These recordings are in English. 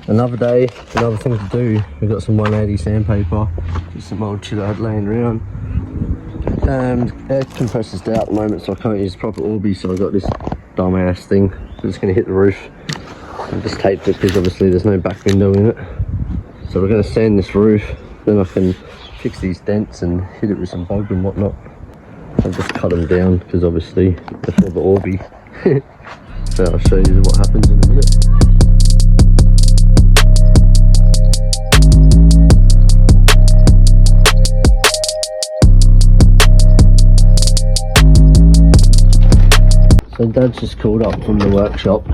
Another day, another thing to do. We've got some 180 sandpaper, just some old shit I had laying around. Air compressor's out at the moment, so I can't use proper Orbi, so I got this dumbass thing. I'm just going to hit the roof. I just taped it because obviously there's no back window in it. So we're going to sand this roof, then I can fix these dents and hit it with some bog and whatnot. I'll just cut them down because obviously before the Orbi. So I'll show you what happens in a minute. So Dad's just called up from the workshop.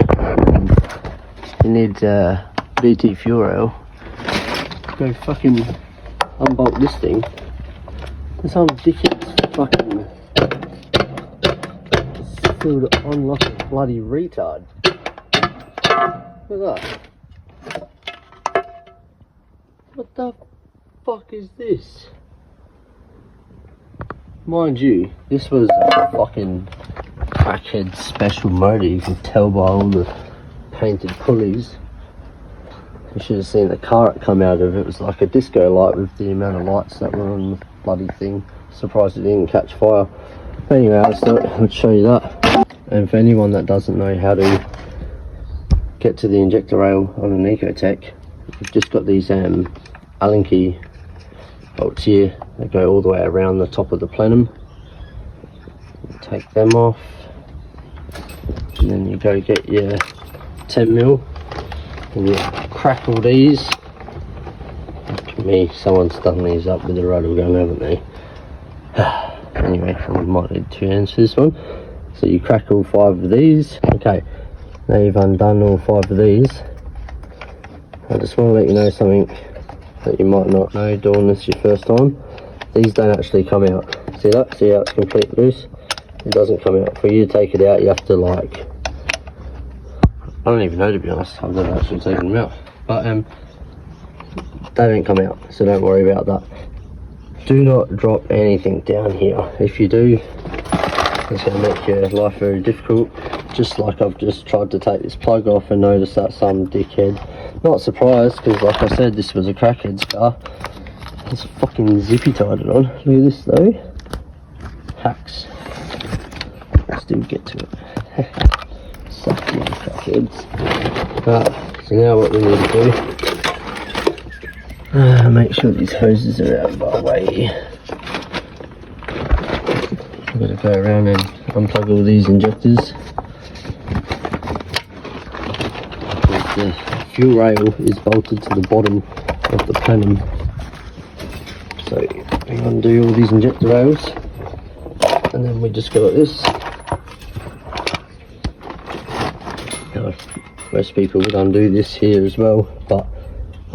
He needs BT fuel oil. Go fucking unbolt this thing. There's some dickhead's fucking filled it on like a bloody retard. Look at that. What the fuck is this? Mind you, this was a fucking crackhead special motor. You can tell by all the painted pulleys. You should have seen the car it come out of. It was like a disco light with the amount of lights that were on the bloody thing. Surprised it didn't catch fire. Anyway, I thought I'd show you that. And for anyone that doesn't know how to get to the injector rail on an Ecotech, you've just got these Allen key bolts here that go all the way around the top of the plenum. You take them off, and then you go get your 10mm and you crackle these. To me, someone's done these up with a rudder gun, haven't they? Anyway, I might need 2 hands for this one. So you crack all 5 of these. Okay, now you've undone all 5 of these. I just want to let you know something that you might not know doing this your first time. These don't actually come out. See that? See how it's completely loose? It doesn't come out. For you to take it out, you have to like, I don't even know, to be honest. I've never actually taken them out. But they don't come out, so don't worry about that. Do not drop anything down here. If you do, it's going to make your life very difficult. Just like I've just tried to take this plug off and noticed that some dickhead, not surprised because like I said, this was a crackhead's car. It's fucking zippy tied it on. Look at this though. Hacks. Still get to it. Suck you crackheads. Right, so now what we need to do, make sure these hoses are out of our way. I'm going to go around and unplug all these injectors. The fuel rail is bolted to the bottom of the plenum. So we undo all these injector rails, and then we just go like this. Now, most people would undo this here as well, but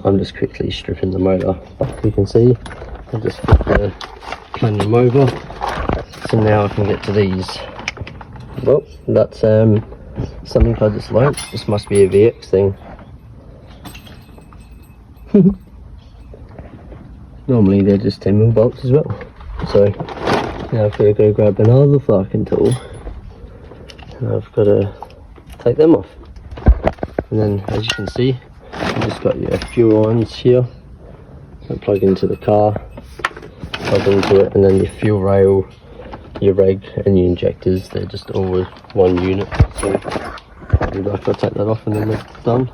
I'm just quickly stripping the motor. But you can see, I just flip the plenum over. So now I can get to these. Well, that's something I just learnt. This must be a VX thing. Normally they're just 10mm bolts as well. So now I've got to go grab another fucking tool, and I've got to take them off. And then, as you can see, you've just got your fuel lines here that plug into the car, plug into it, and then your fuel rail, your reg and your injectors, they're just all with one unit. So I've got to take that off and then we're done.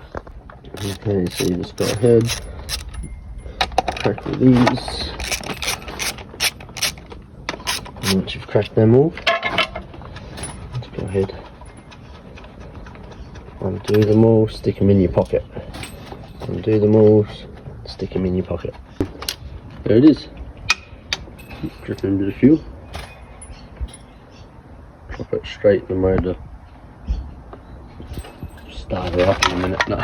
Okay, so you just go ahead, crack all these, and once you've cracked them all, just go ahead, undo them all, stick them in your pocket. Undo them all, stick them in your pocket. There it is. Drip in a bit of fuel. Drop it straight in the motor. Start her up in a minute. No.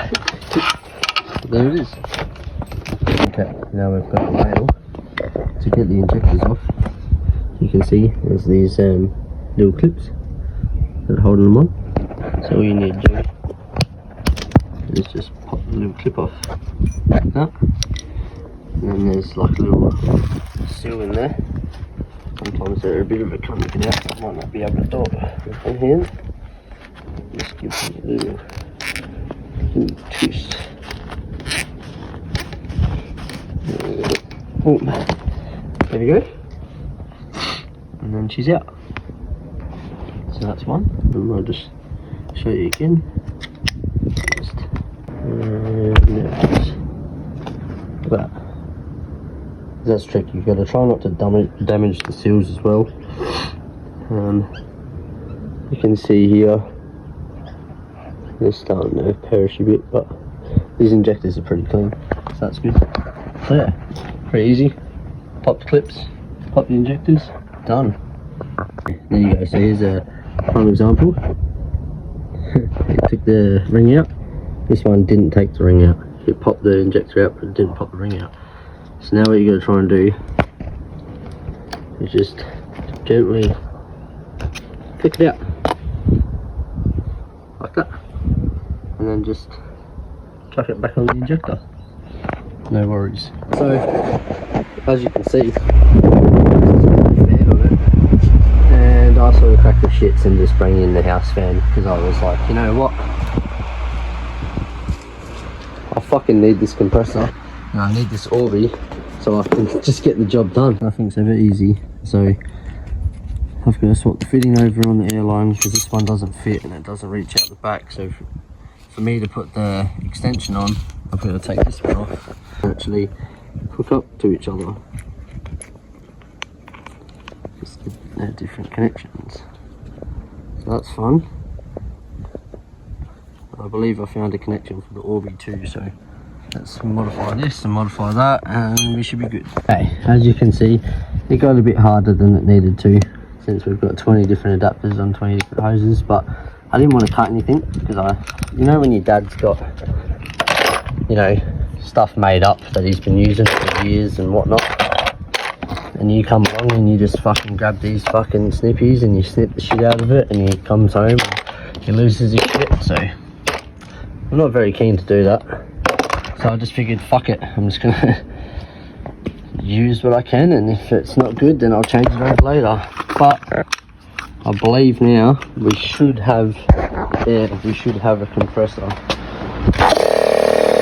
There it is. Okay, now we've got a rail to get the injectors off. You can see there's these little clips that are holding them on. So all you need to do is just pop the little clip off like that. And then there's like a little seal in there. Sometimes they're a bit of a cunt to get out, so I might not be able to do it with one hand. Just give them a little twist. Oh, there we go. And then she's out. So that's one. And I'll just show you again. Just, look at that. That's tricky. You've got to try not to damage the seals as well. You can see here they're starting to perish a bit, but these injectors are pretty clean, so that's good. So yeah, pretty easy. Pop the clips, pop the injectors, done. There you go. So here's a prime example. It took the ring out. This one didn't take the ring out. It popped the injector out, but it didn't pop the ring out. So now what you're going to try and do is just gently pick it out like that, and then just chuck it back on the injector. No worries. So as you can see, and I sort of cracked the shits and just bring in the house fan, because I was like, you know what, I fucking need this compressor and I need this Orbi so I can just get the job done. Nothing's ever easy, so I've got to swap the fitting over on the airline because this one doesn't fit and it doesn't reach out the back. So for me to put the extension on, I've got to take this one off and actually hook up to each other. Just they're different connections. So that's fun. I believe I found a connection for the Orbi too, so let's modify this and modify that and we should be good. Okay, as you can see, it got a bit harder than it needed to, since we've got 20 different adapters on 20 different hoses, but I didn't want to cut anything because you know when your dad's got, you know, stuff made up that he's been using for years and whatnot, and you come along and you just fucking grab these fucking snippies and you snip the shit out of it, and he comes home and he loses his shit. So I'm not very keen to do that, so I just figured, fuck it, I'm just gonna use what I can, and if it's not good then I'll change it over later. But I believe now we should have a compressor.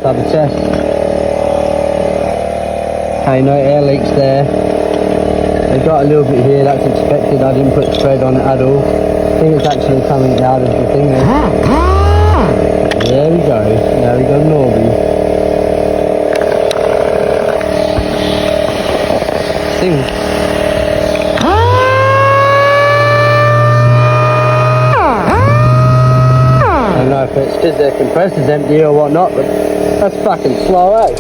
Double test. Okay, no air leaks there. They got a little bit here, that's expected. I didn't put thread on it at all. I think it's actually coming out of the thing there. There we go. Now we got an Orbi. Thing. I don't know if it's because their compressor's empty or whatnot, but that's fucking slow, eh?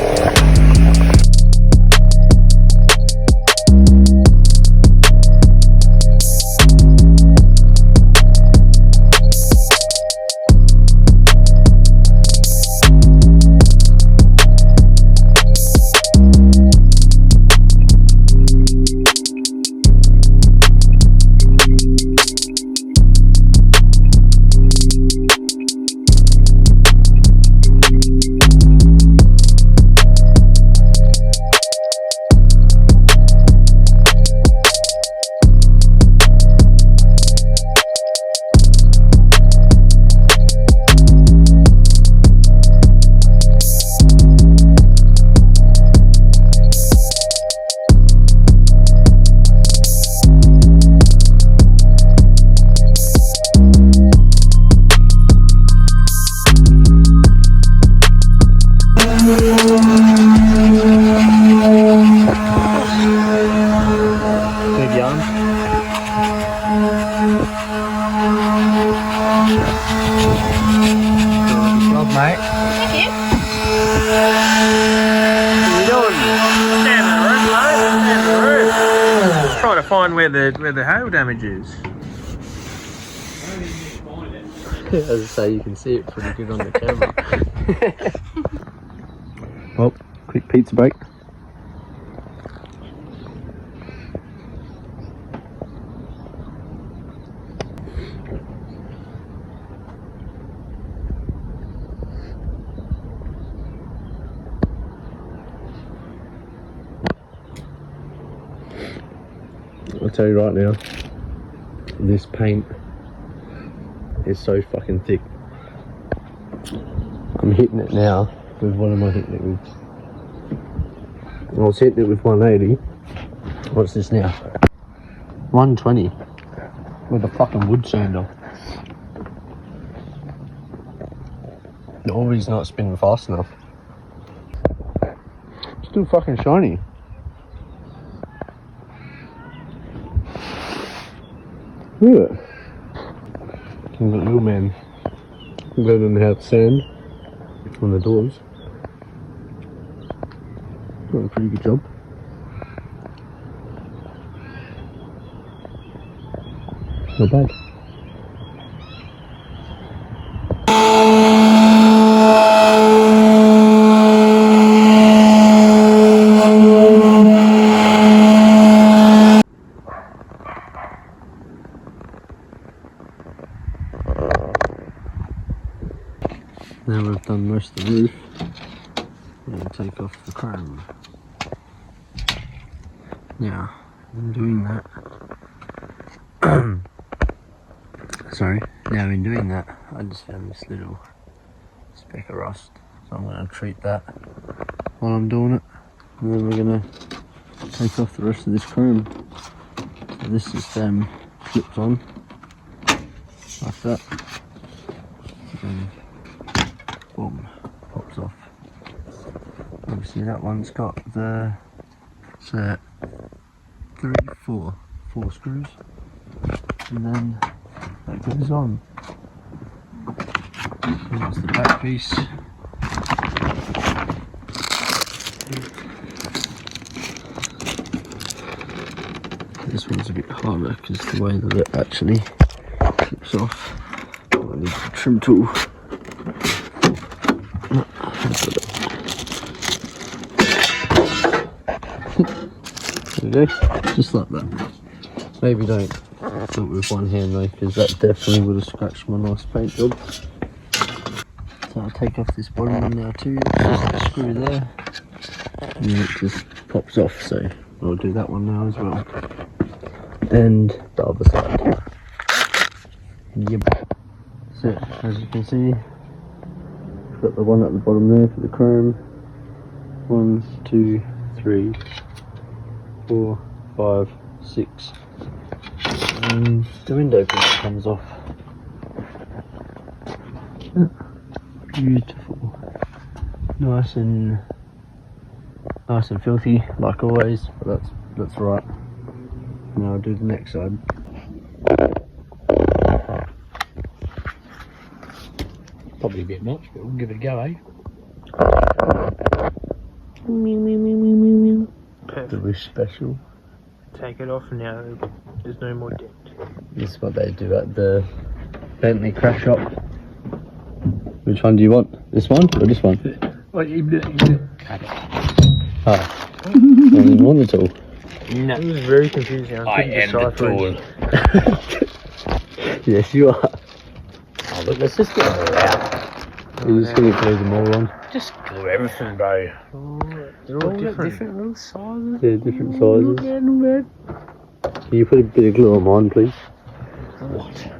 Mate. Thank you. What are you doing? Stand in the room, mate. Stand in the room. Just trying to find where the hail damage is. As I say, you can see it pretty good on the camera. Well, quick pizza break. I'll tell you right now, this paint is so fucking thick. I'm hitting it now with, what am I hitting it with? I was hitting it with 180. What's this now? 120. With a fucking wood sander. The Orbeez not spinning fast enough. Still fucking shiny. Look at it. We've got little man learning how to sand on the doors. Doing a pretty good job. Not bad. Now we've done most of the roof, I'm going to take off the chrome. Now, in doing that, now in doing that, I just found this little speck of rust, so I'm going to treat that while I'm doing it, and then we're going to take off the rest of this chrome. So this just flips on, like that, and boom, pops off. Obviously that one's got the four screws, and then that goes on. Here's the back piece. This one's a bit harder because the way that it actually clips off. I need a trim tool. There you go, just like that. Maybe don't do it with one hand though, because that definitely would have scratched my nice paint job. So I'll take off this bottom one now too, it's just a screw there, and then it just pops off, so I'll do that one now as well. And the other side. Yep. So as you can see, got the one at the bottom there for the chrome. 1, 2, 3, 4, 5, 6. And the window piece comes off. Beautiful. Nice and filthy, like always, but that's right. Now I'll do the next side. Probably a bit much, but we'll give it a go, eh? The wish special. Take it off now. There's no more dent. This is what they do at the Bentley crash shop. Which one do you want? This one or this one? Cut it. Ah, I didn't want it all. No. It was very confusing. I am the tool. Yes, you are. Oh, look, let's just get them all out. You're just going to glue them all on. Just glue everything, bro. They're all different little sizes. They're different sizes. Can you put a bit of glue on mine, please? What?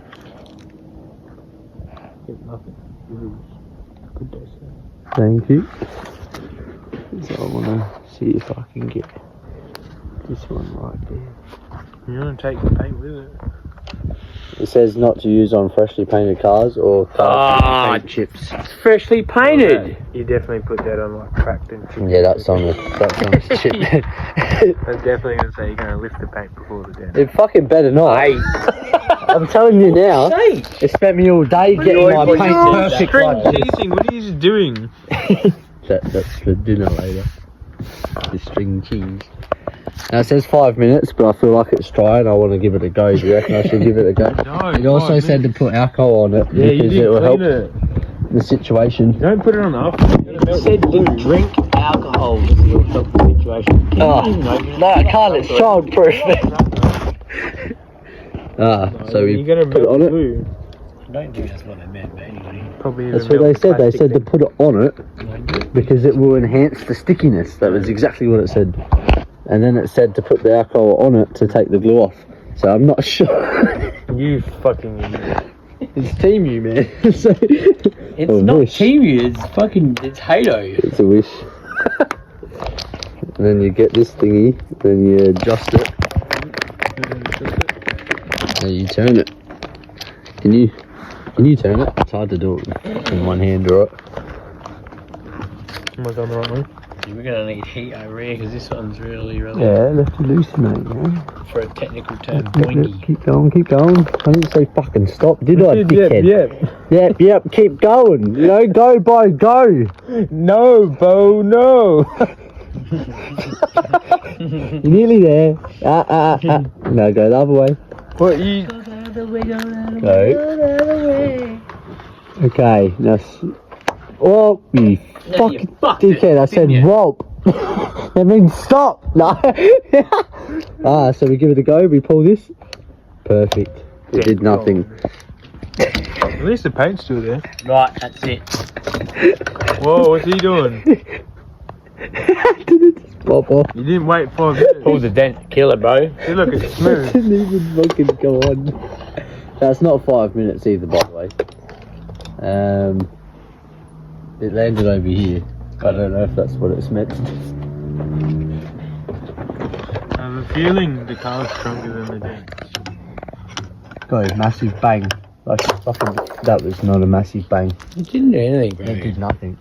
Thank you. So I want to see if I can get this one right there. You're going to take the paint with it. It says not to use on freshly painted cars or cars with paint chips. It's freshly painted. You definitely put that on like cracked and chipped. Yeah, that's on the chip. I'm definitely going to say you're going to lift the paint before the dent. It fucking better not. Hey. I'm telling you now. It spent me all day getting my paint perfect String like this. cheesing, what are you doing? That's for dinner later. The string cheese. Now it says 5 minutes, but I feel like it's dry and I want to give it a go. Do you reckon I should give it a go? No, It also said to put alcohol on it because it will help the situation. Don't put it on the off. It said to drink alcohol if you'll help the situation. Oh, no, I can't. It's childproof. So we You're put it on it. glue. I don't think that's what they meant, but anyway. Probably That's what they said. They said to put it on it because it will enhance the stickiness. That was exactly what it said. And then it said to put the alcohol on it to take the glue off. So I'm not sure. You fucking idiot. It's Team You, man. So, It's not Kiwi, it's fucking, it's Hato. it's a wish. and then you get this thingy, then you adjust it, and you turn it. Can you turn it? It's hard to do it in one hand, right? Am I going the right way? We're gonna need heat over here because this one's really Yeah, left to loose, mate. Yeah. for a technical term, boingy. Keep going, keep going. I didn't say fucking stop, did I, dickhead? Yep, keep going. You know, go, Bo, go. No, Bo, no. You're nearly there. No, go the other way. What you? Go the other way, Go. go the other way. Okay, now. Oh, you fucking dickhead! I said whoop. That means stop. No. So we give it a go. We pull this. Perfect. It did nothing. At least the paint's still there. Right, that's it. Whoa, what's he doing? Did it just pop off? You didn't wait 5 minutes. Pull the dent, kill it, bro. See, look, it's It smooth. didn't even fucking go on. That's not 5 minutes either, by the way. It landed over here. I don't know if that's what it's meant. I have a feeling the car's stronger than the dent. Go, massive bang. Like fucking. That was not a massive bang. It didn't do anything, bro. It did nothing.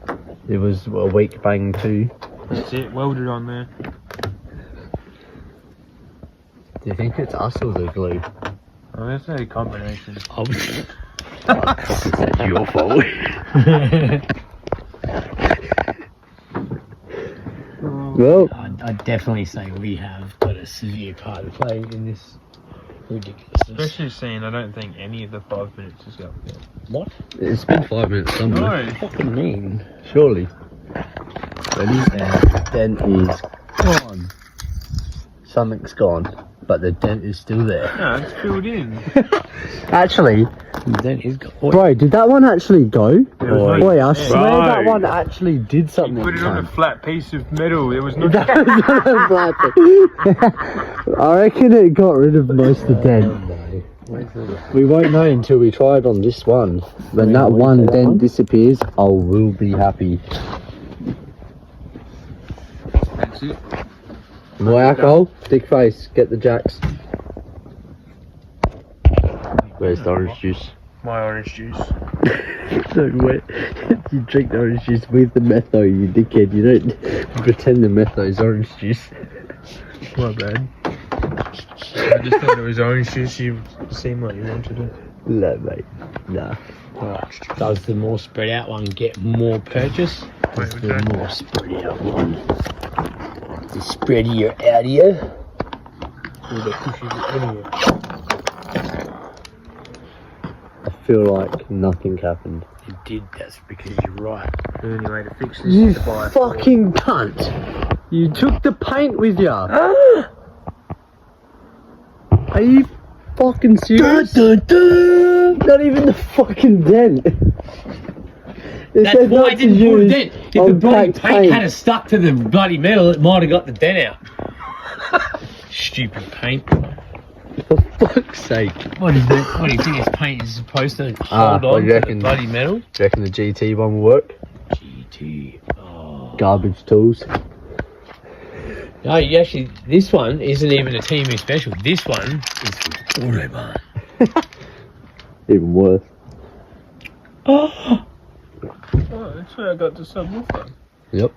It was a weak bang too. That's it, welded on there. Do you think it's us or the glue? Oh, that's a combination. It's your fault. Well, I'd definitely say we have got a severe part to play in this ridiculousness. Especially seeing I don't think any of the 5 minutes is up yet. What? it's been 5 minutes somewhere. No. Fucking mean. Surely. Ready? And dent is gone. Something's gone, but the dent is still there. No, it's filled in. Actually, The dent is gone. bro, did that one actually go? was no Boy, I dent. swear that Bro. one actually did something. Put it on a son. flat piece of metal. There was no. That was on a flat thing. I reckon it got rid of most of the dent. We won't know until we try it on this one. When that one dent disappears, I will be happy. That's it. More alcohol? Dick face, get the jacks. Where's the orange juice? My orange juice. Don't wait. You drink the orange juice with the metho, you dickhead. You don't pretend the metho is orange juice. My bad. I just thought it was orange juice. You seemed like you wanted it. No, mate. Nah. Right. Does the more spread out one get more purchase? Wait, The what's that? more spread out one. The spreadier out here. Or the pushes it anywhere? I feel like nothing happened. It did, that's because you're right. The only way to fix this You is to buy a fucking cunt! You took the paint with ya! Are you fucking serious? Not even the fucking dent. It That's said why not I to didn't pull the use dent. If the bloody unpacked paint had stuck to the bloody metal, it might have got the dent out. Stupid paint. For fuck's sake. What do you think this paint is supposed to hold what on do you to reckon? the bloody metal? Do you reckon the GT one will work? GT. Oh. Garbage tools. No, you actually, this one isn't even a TMU special. This one is from Autobahn. Even worse. Oh, that's where I got the subwoofer. Yep.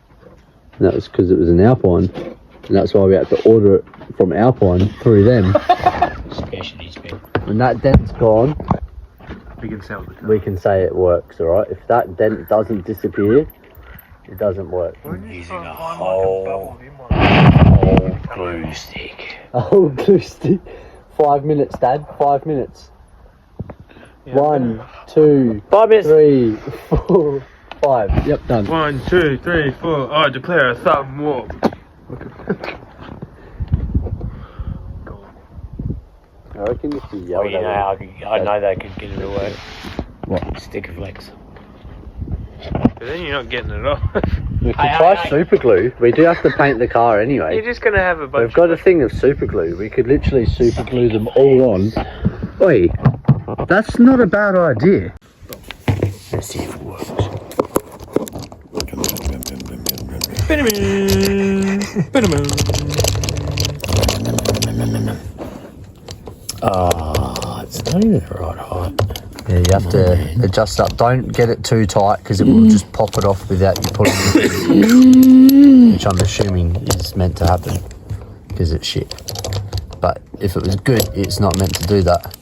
And that was because it was an Alpine. And that's why we had to order it from Alpine through them. Specialty spin. When that dent's gone, We can sell the car. we can say it works, alright? If that dent doesn't disappear, it doesn't work. Using a whole glue stick. Oh, glue stick. 5 minutes, Dad. 5 minutes. 1, 2, 5 minutes. 3, 4, 5. Yep, done. 1, 2, 3, 4. I declare a thumb war. I reckon if you Oh, yell you know how I know they could get it to work. What? Sticker flex. But then you're not getting it off. We can Hey, try hey. super glue. We do have to paint the car anyway. You're just gonna have a bunch. We've got a thing of super glue. We could literally super glue them all on. Oi, that's not a bad idea. Let's see if it works. of. Oh, it's not even the right height. Yeah, you have to adjust up. Don't get it too tight because it will just pop it off without you pulling it, which I'm assuming is meant to happen because it's shit. But if it was good, it's not meant to do that.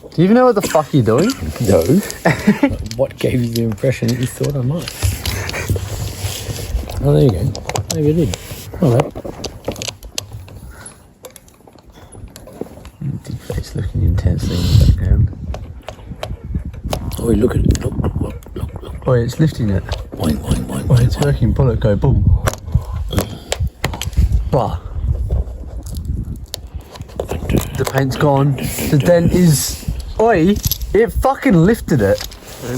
Do you even know what the fuck you're doing? No. What gave you the impression that you thought I might? Oh, there you go. Maybe I did. All right. Big face looking intensely in the background. Oh, look at it. Look. Oh, it's lifting it. Boing. Oh, it's working. Pull it, go boom. Bah. The paint's gone. The dent is. Oi! It fucking lifted it.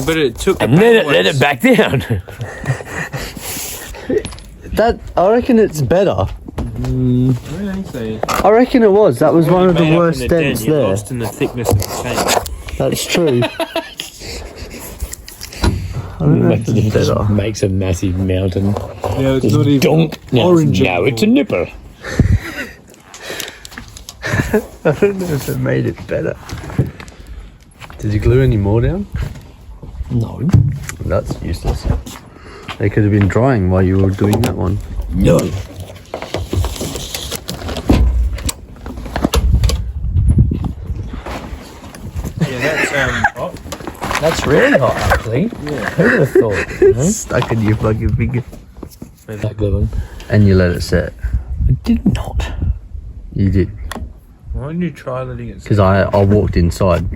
But it took. And then it let it back down. That I reckon it's better. Really? I reckon it was. That was one of the worst dents You're there. lost in the thickness of the paint. That's true. I don't know if it's better. Makes a massive mountain. Yeah, it's not even Donk. orange. Now it's a nipple. I don't know if it made it better. Did you glue any more down? No. That's useless. They could have been drying while you were doing that one. No. Yeah, that's hot. That's really hot, actually. Yeah. Who would have thought? You know? Stuck in your fucking finger. That good one. And you let it set. I did not. You did. Why didn't you try letting it? Because I walked inside.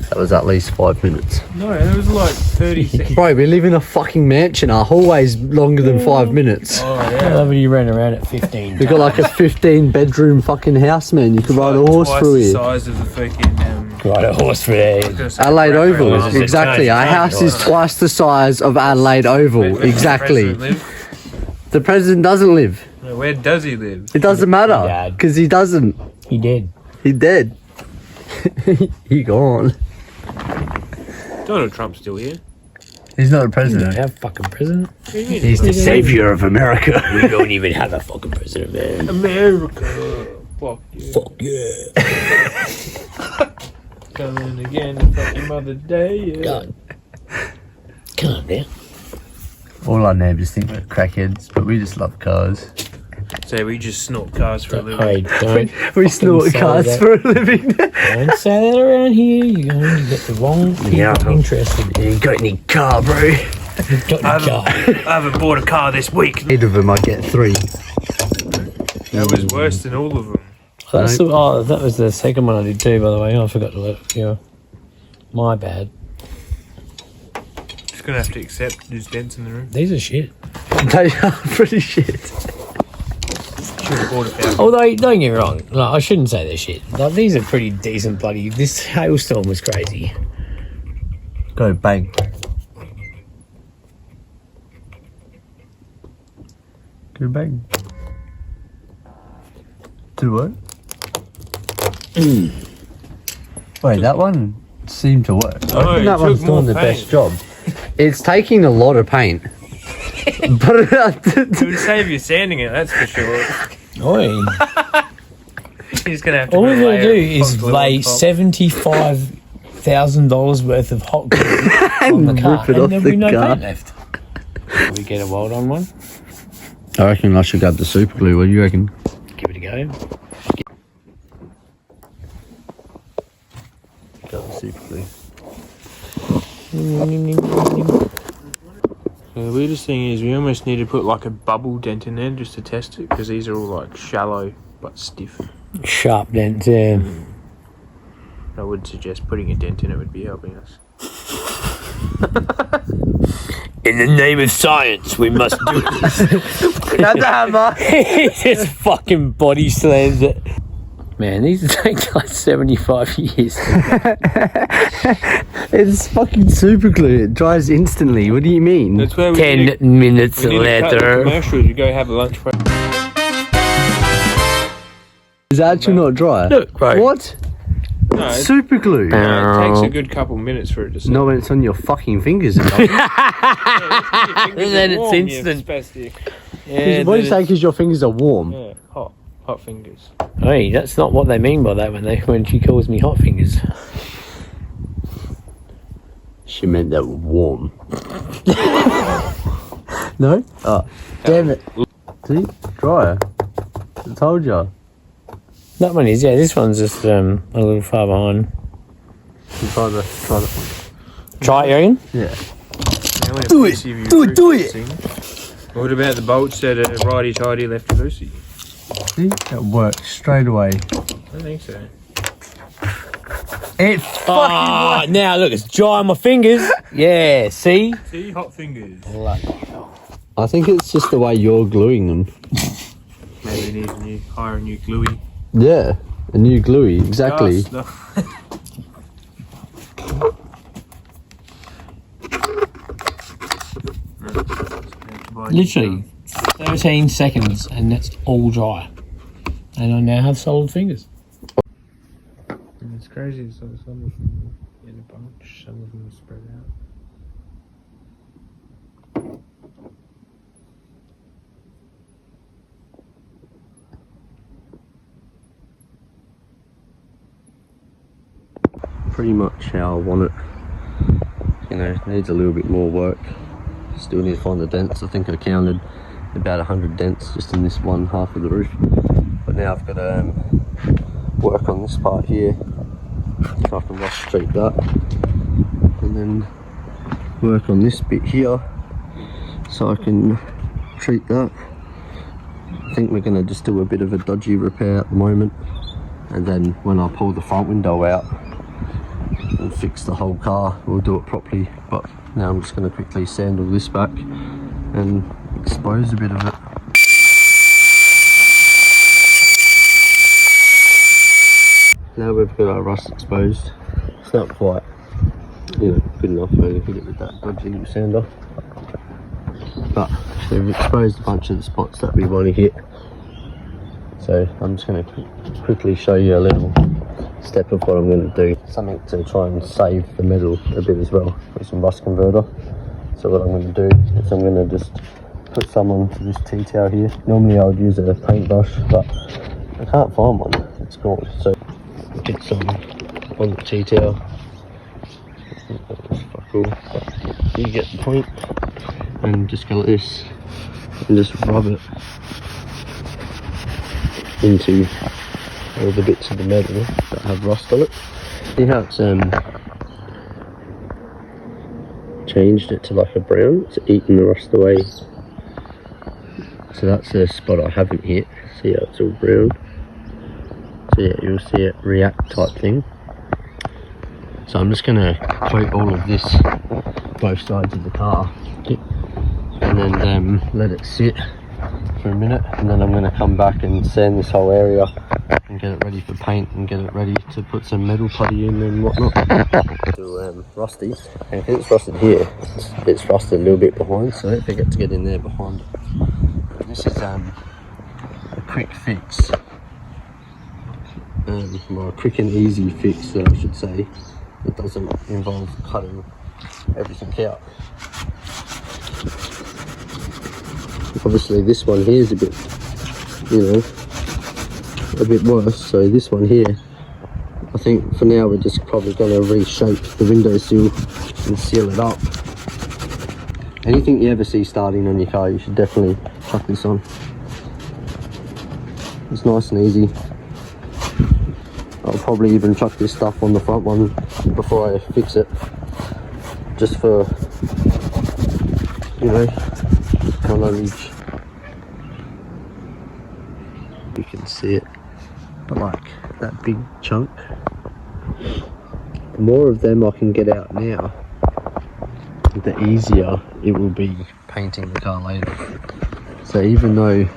That was at least 5 minutes. No, it was like 30 seconds. Bro, we live in a fucking mansion. Our hallway's longer than 5 minutes. Oh, I yeah. love when you ran around at 15. We got like a 15-bedroom fucking house, man. You could ride a horse Twice through the here. size of the fucking. Ride a horse for there. Adelaide Oval, This is a exactly. tiny Our house is twice the size of Adelaide Oval, exactly. The president doesn't live. No, where does he live? It doesn't matter Dad. because he doesn't. He did. He dead. He gone. Donald Trump's still here. He's not a We don't president. have fucking president. He's the savior of America. We don't even have a fucking president, man. America. Fuck yeah. Fuck yeah. Coming again to fucking Mother Day. Yeah. God. Calm down. All our neighbours think we're crackheads, but we just love cars. So we just snort cars for a living. Hey, don't, We snort say cars that. for a living. don't say that around here. You're going to get the wrong people interested. You ain't got any car, bro. You've got your car. I haven't bought a car this week. 8 of them, I get 3. That was worse than all of them. That's the, oh, that was the second one I did too, by the way. I forgot to let you know. My bad. Just gonna have to accept there's dents in the room. These are shit. They are pretty shit. Should have bought a thousand. Although, don't get me wrong. No, I shouldn't say they're shit. Like, these are pretty decent bloody... This hailstorm was crazy. Go bang. Go bang. Do what? Wait, that one seemed to work. Oh, I think it that one's took more doing the paint. best job. It's taking a lot of paint. But It would save you sanding it, that's for sure. Oi. You're just gonna have to. All we've got to lay do a is hot glue lay on top. $75,000 worth of hot glue on the car, rip it off and there'll the be no car. paint left. Shall we get a weld on one? I reckon I should grab the super glue. What do you reckon? Give it a go. Grab the super glue. The weirdest thing is we almost need to put like a bubble dent in there just to test it because these are all like shallow but stiff. Sharp dent, yeah. I would suggest putting a dent in it would be helping us. In the name of science, we must do this. Grab the hammer. He just fucking body slams it. Man, these take like 75 years. It's fucking super glue. It dries instantly. What do you mean? That's where we 10 need to, minutes we need to cut the later. commercial to go have a lunch break. Is it actually not dry? Look, bro. What? No, it Super glue. takes a good couple minutes for it to set. No, when it's on your fucking fingers. It doesn't. Then it's instant. Yeah, What do you say? Because your fingers are warm. Yeah, hot fingers. Hey, that's not what they mean by that when she calls me hot fingers. She meant that warm. No? Oh, damn it. See? Dryer. I told you. That one is, yeah. This one's just a little far behind. Try the. Try it, Jürgen? Yeah. Do it. What about the bolts that are righty tighty, lefty loosey? See? That worked straight away. I don't think so. It fucking now look, it's dry on my fingers. Yeah, see? See, hot fingers. I think it's just the way you're gluing them. Maybe it needs hire a new gluey. Yeah, a new gluey, exactly. No. Literally 13 seconds and that's all dry. And I now have solid fingers. And it's crazy, so some of them in a bunch, some of them are spread out. Pretty much how I want it. You know, it needs a little bit more work. Still need to find the dents. I think I counted about 100 dents just in this one half of the roof. But now I've got to work on this part here, so I can rust treat that, and then work on this bit here, so I can treat that. I think we're going to just do a bit of a dodgy repair at the moment, and then when I pull the front window out and fix the whole car, we'll do it properly. But now I'm just going to quickly sand all this back and expose a bit of it. Now we've got our rust exposed. It's not quite, you know, good enough. I only hit it with that dodgy little sander, but we've exposed a bunch of the spots that we want to hit. So I'm just going to quickly show you a little step of what I'm going to do. Something to try and save the metal a bit as well, with some rust converter. So what I'm going to do is I'm going to just put some onto this T-towel here. Normally I would use a paintbrush, but I can't find one. It's gone. So get some on the T-towel. Fuck all. But you get the point. And just go like this and just rub it into all the bits of the metal that have rust on it. See how it's changed it to like a brown? It's eaten the rust away. So that's the spot I haven't hit. See how it's all brown? So yeah, you'll see it react type thing. So I'm just gonna coat all of this, both sides of the car, and then let it sit for a minute, and then I'm going to come back and sand this whole area and get it ready for paint and get it ready to put some metal putty in and whatnot. To rusty, and if it's rusted here, it's rusted a little bit behind, so don't forget to get in there behind it. This is a quick fix, or a quick and easy fix, I should say. It doesn't involve cutting everything out. Obviously this one here is a bit, you know, a bit worse, so this one here, I think for now we're just probably going to reshape the windowsill and seal it up. Anything you ever see starting on your car, you should definitely chuck this on. It's nice and easy. I'll probably even chuck this stuff on the front one before I fix it, just for, you know, my knowledge. You can see it, but like that big chunk, the more of them I can get out now, the easier it will be painting the car later. So even though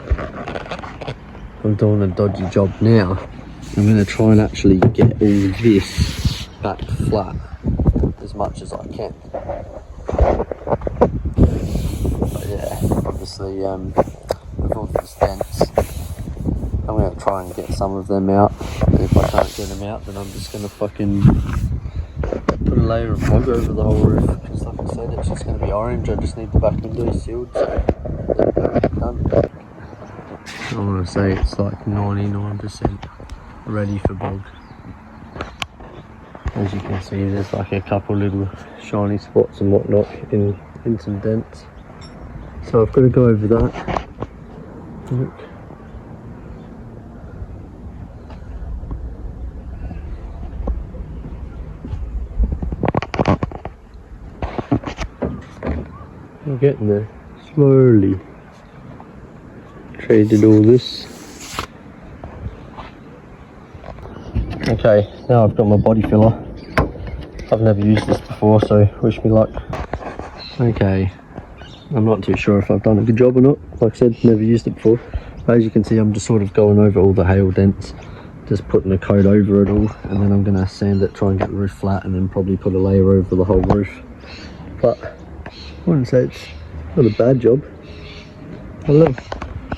I'm doing a dodgy job now, I'm going to try and actually get all this back flat as much as I can. But yeah, obviously with all these dents, I'm going to try and get some of them out, and if I can't get them out, then I'm just going to fucking put a layer of fog over the whole roof, because like I said, it's just going to be orange. I just need the back window sealed, so done. I want to say it's like 99% ready for bog. As you can see, there's like a couple little shiny spots and whatnot in some dents. So I've got to go over that. Look. I'm getting there slowly. Traded all this. Okay, now I've got my body filler. I've never used this before, so wish me luck. Okay, I'm not too sure if I've done a good job or not. Like I said, never used it before. But as you can see, I'm just sort of going over all the hail dents, just putting a coat over it all, and then I'm going to sand it, try and get the roof flat, and then probably put a layer over the whole roof. But I wouldn't say it's not a bad job. I love it.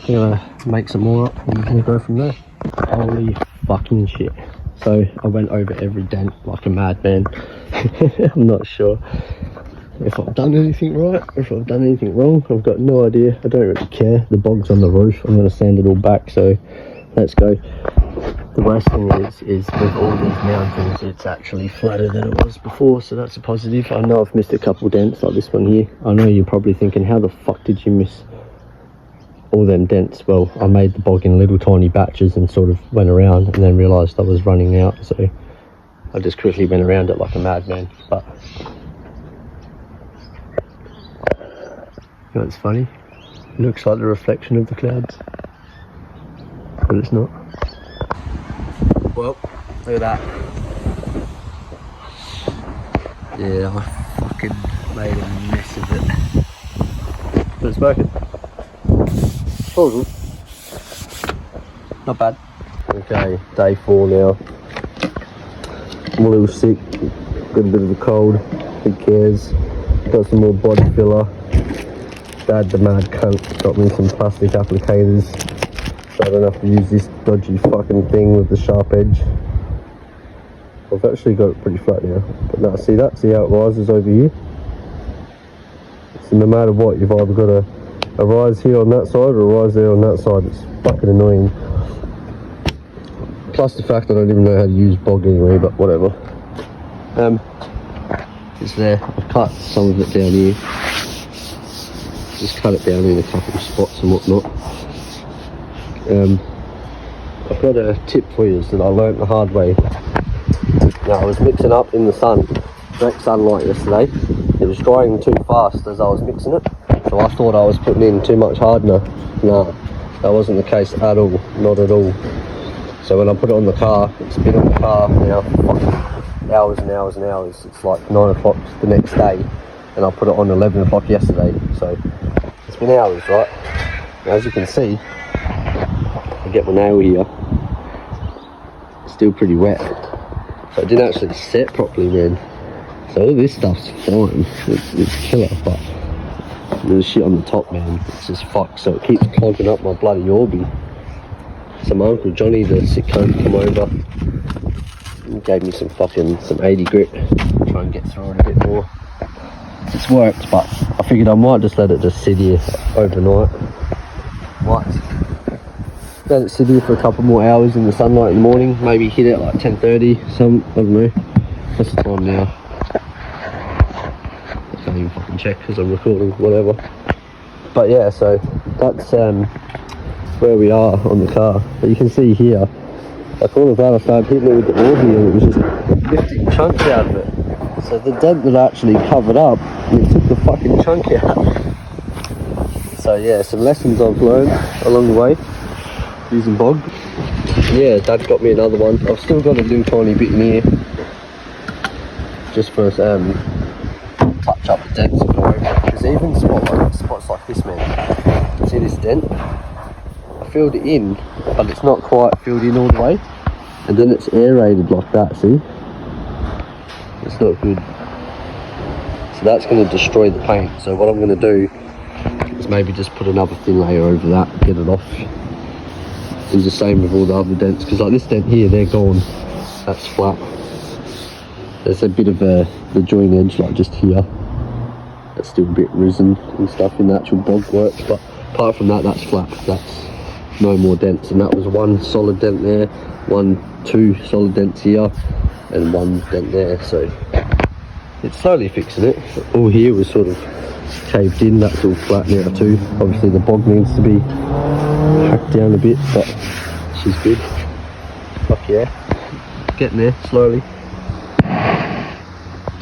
I'm going to make some more up and we'll go from there. Holy fucking shit. So I went over every dent like a madman. I'm not sure if I've done anything right or if I've done anything wrong. I've got no idea. I don't really care. The bog's on the roof. I'm going to sand it all back, so let's go. The worst thing is with all these mountains, it's actually flatter than it was before, so that's a positive. I know I've missed a couple dents like this one here. I know you're probably thinking, how the fuck did you miss all them dents? Well, I made the bog in little tiny batches and sort of went around and then realised I was running out, so I just quickly went around it like a madman. But you know what's funny? It looks like the reflection of the clouds, but it's not. Well, look at that. Yeah, I fucking made a mess of it. But it's working. Plausible. Not bad. Okay, day 4 now. I'm a little sick, got a bit of a cold, who cares? Got some more body filler. Dad the mad cunt got me some plastic applicators, so I don't have to use this dodgy fucking thing with the sharp edge. I've actually got it pretty flat now, but now see that? See how it rises over here? So no matter what, you've either got a rise here on that side or a rise there on that side. It's fucking annoying. Plus the fact that I don't even know how to use bog anyway, but whatever. It's there. I've cut some of it down here. Just cut it down in a couple of spots and whatnot. I've got a tip for you that I learnt the hard way. Now, I was mixing up in the sun, direct sunlight yesterday. It was drying too fast as I was mixing it, so I thought I was putting in too much hardener. No, that wasn't the case at all, not at all. So when I put it on the car, it's been on the car now for fucking hours and hours and hours. It's like 9 o'clock the next day, and I put it on 11 o'clock yesterday, so it's been hours, right? Now, as you can see, I get my nail here, it's still pretty wet, so it didn't actually set properly, man. So all this stuff's fine, it's killer, but there's shit on the top, man, it's just fucked, so it keeps clogging up my bloody Orbi. So my Uncle Johnny, the sick cunt, come over and gave me some 80 grit, try and get through it a bit more. It's worked, but I figured I might just let it just sit here overnight. Might let it sit here for a couple more hours in the sunlight in the morning, maybe hit it like 10:30, I don't know. What's the time now? I can't even fucking check because I'm recording, whatever. But yeah, so that's where we are on the car. But you can see here, like all of that, I started hitting it with the Orbi and it was just lifting chunks out of it. So the dent that actually covered up, it took the fucking chunk out. So yeah, some lessons I've learned along the way using bog. Yeah, Dad got me another one. I've still got a little tiny bit in here, just for touch up the dents and go over. Because even spots like this, man. See this dent? I filled it in, but it's not quite filled in all the way. And then it's aerated like that, see? It's not good. So that's going to destroy the paint. So what I'm going to do is maybe just put another thin layer over that, get it off. Do the same with all the other dents, because like this dent here, they're gone. That's flat. There's a bit of the joint edge, like just here. That's still a bit risen and stuff in the actual bog work, but apart from that, that's flat. That's no more dents, and that was one solid dent there, two solid dents here, and one dent there. So it's slowly fixing it. All here was sort of caved in, that's all flat now too. Obviously the bog needs to be hacked down a bit, but she's good. Fuck yeah, getting there slowly.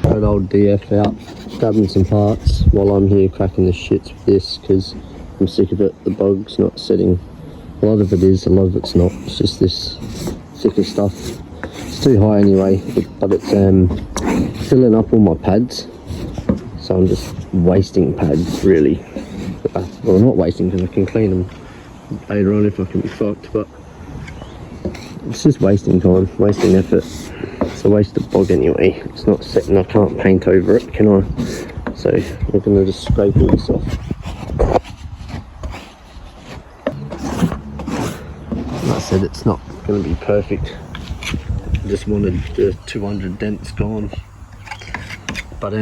Got old DF out, grabbing some parts while I'm here cracking the shits with this, because I'm sick of it. The bog's not setting. A lot of it is, a lot of it's not. It's just this thicker stuff. It's too high anyway, but it's filling up all my pads. So I'm just wasting pads, really. Well, not wasting, because I can clean them later on if I can be fucked, but it's just wasting time, wasting effort. It's a waste of bog anyway. It's not setting, I can't paint over it, can I? So we're going to just scrape all this off. Like I said, it's not going to be perfect. I just wanted the 200 dents gone. But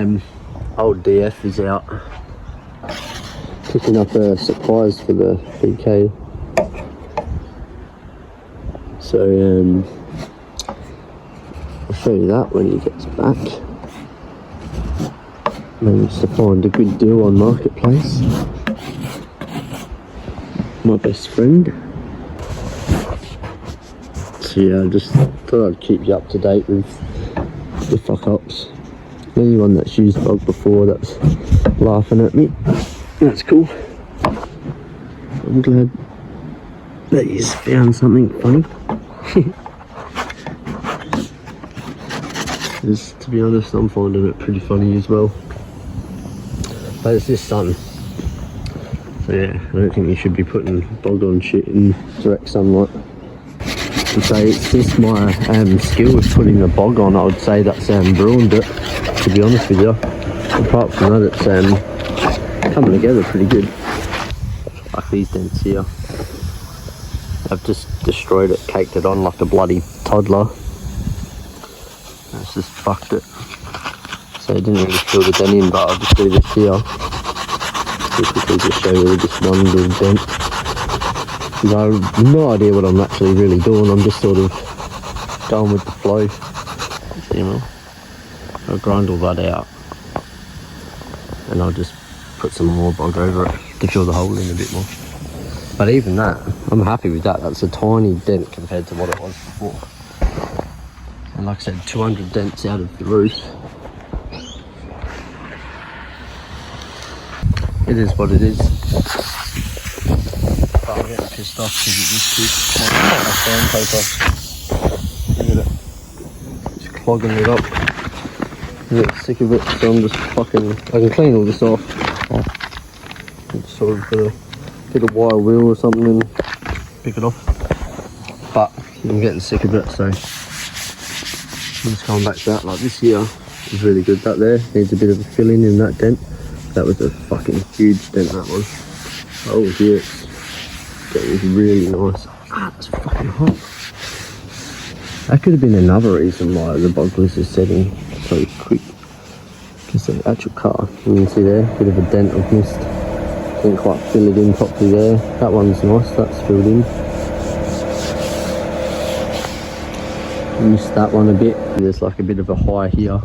old DF is out picking up supplies for the PK. So I'll show you that when he gets back. Managed to find a good deal on Marketplace. My best friend. So yeah, I just thought I'd keep you up to date with the fuck ups. Anyone that's used Bog before that's laughing at me, that's cool. I'm glad that he's found something funny. Because, to be honest, I'm finding it pretty funny as well. But it's this sun. So yeah, I don't think you should be putting Bog on shit in direct sunlight. I'd say it's just my skill with putting the Bog on, I would say that's ruined it, to be honest with you. Apart from that, it's coming together pretty good. Like these dents here. I've just destroyed it, caked it on like a bloody toddler. It's just fucked it. So I didn't really fill the dent in, but I'll just do this here. Basically just show you this one little dent. I have no idea what I'm actually really doing. I'm just sort of going with the flow. You know, I'll grind all that out, and I'll just put some more Bog over it to fill the hole in a bit more. But even that, I'm happy with that. That's a tiny dent compared to what it was before. And like I said, 200 dents out of the roof. It is what it is. But I'm getting pissed off because it just keeps my sandpaper. Look at it. It's clogging it up. I'm getting sick of it, so I'm just fucking... I can clean all this off. Just sort of get a wire wheel or something and pick it off. But I'm getting sick of it, so I'm just going back to that. Like this here is really good. That there needs a bit of a filling in that dent. That was a fucking huge dent, that was. Oh here it's getting really nice. Ah, that's fucking hot. That could have been another reason why the Bog was just setting so quick. Because the actual car, you can see there, bit of a dent I've missed. Didn't quite fill it in properly there. That one's nice, that's filled in. Missed that one a bit. There's like a bit of a high here.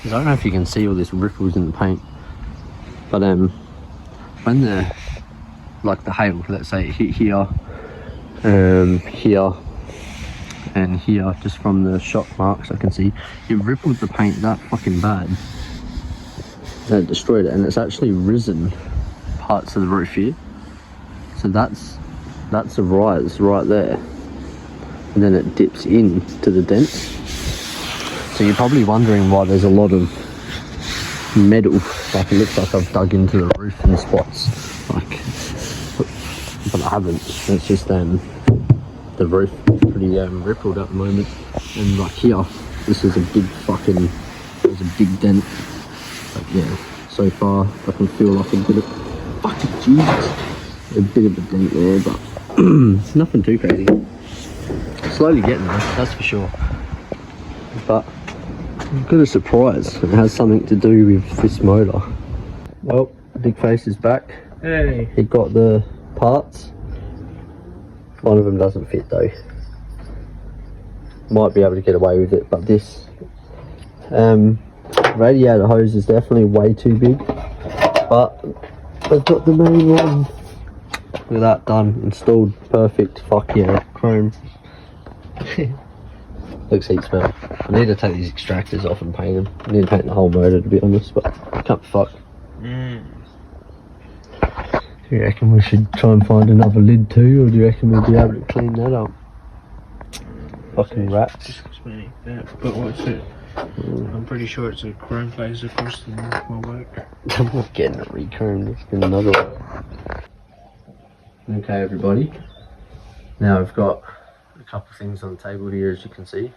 I don't know if you can see all these ripples in the paint. But when the hail, let's say it hit here, here, and here, just from the shock marks I can see, it rippled the paint that fucking bad. That destroyed it, and it's actually risen parts of the roof here. So that's a rise right there, and then it dips in to the dent. So you're probably wondering why there's a lot of metal, like it looks like I've dug into the roof in spots, like, but I haven't. It's just the roof is pretty rippled at the moment, and like here, this is a big fucking, there's a big dent. But yeah, so far I can feel like a bit of fucking Jesus, a bit of a dent there, but nothing too crazy. Slowly getting there, that's for sure. But I've got a surprise. It has something to do with this motor. Well, Big Face is back. Hey. He got the parts One of them doesn't fit though. Might be able to get away with it, but this radiator hose is definitely way too big. But I've got the main one. Look at that, done, installed, perfect. Fuck yeah, chrome. Looks heat smell. I need to take these extractors off and paint them. I need to paint the whole motor to be honest, but I can't be fucked. Do you reckon we should try and find another lid too, or do you reckon we'll be able to clean that up? Fucking rats. But what's it? I'm pretty sure it's a chrome place across my work. I'm not getting it re-chromed, it's been another one. Okay everybody, now I've got a couple of things on the table here as you can see.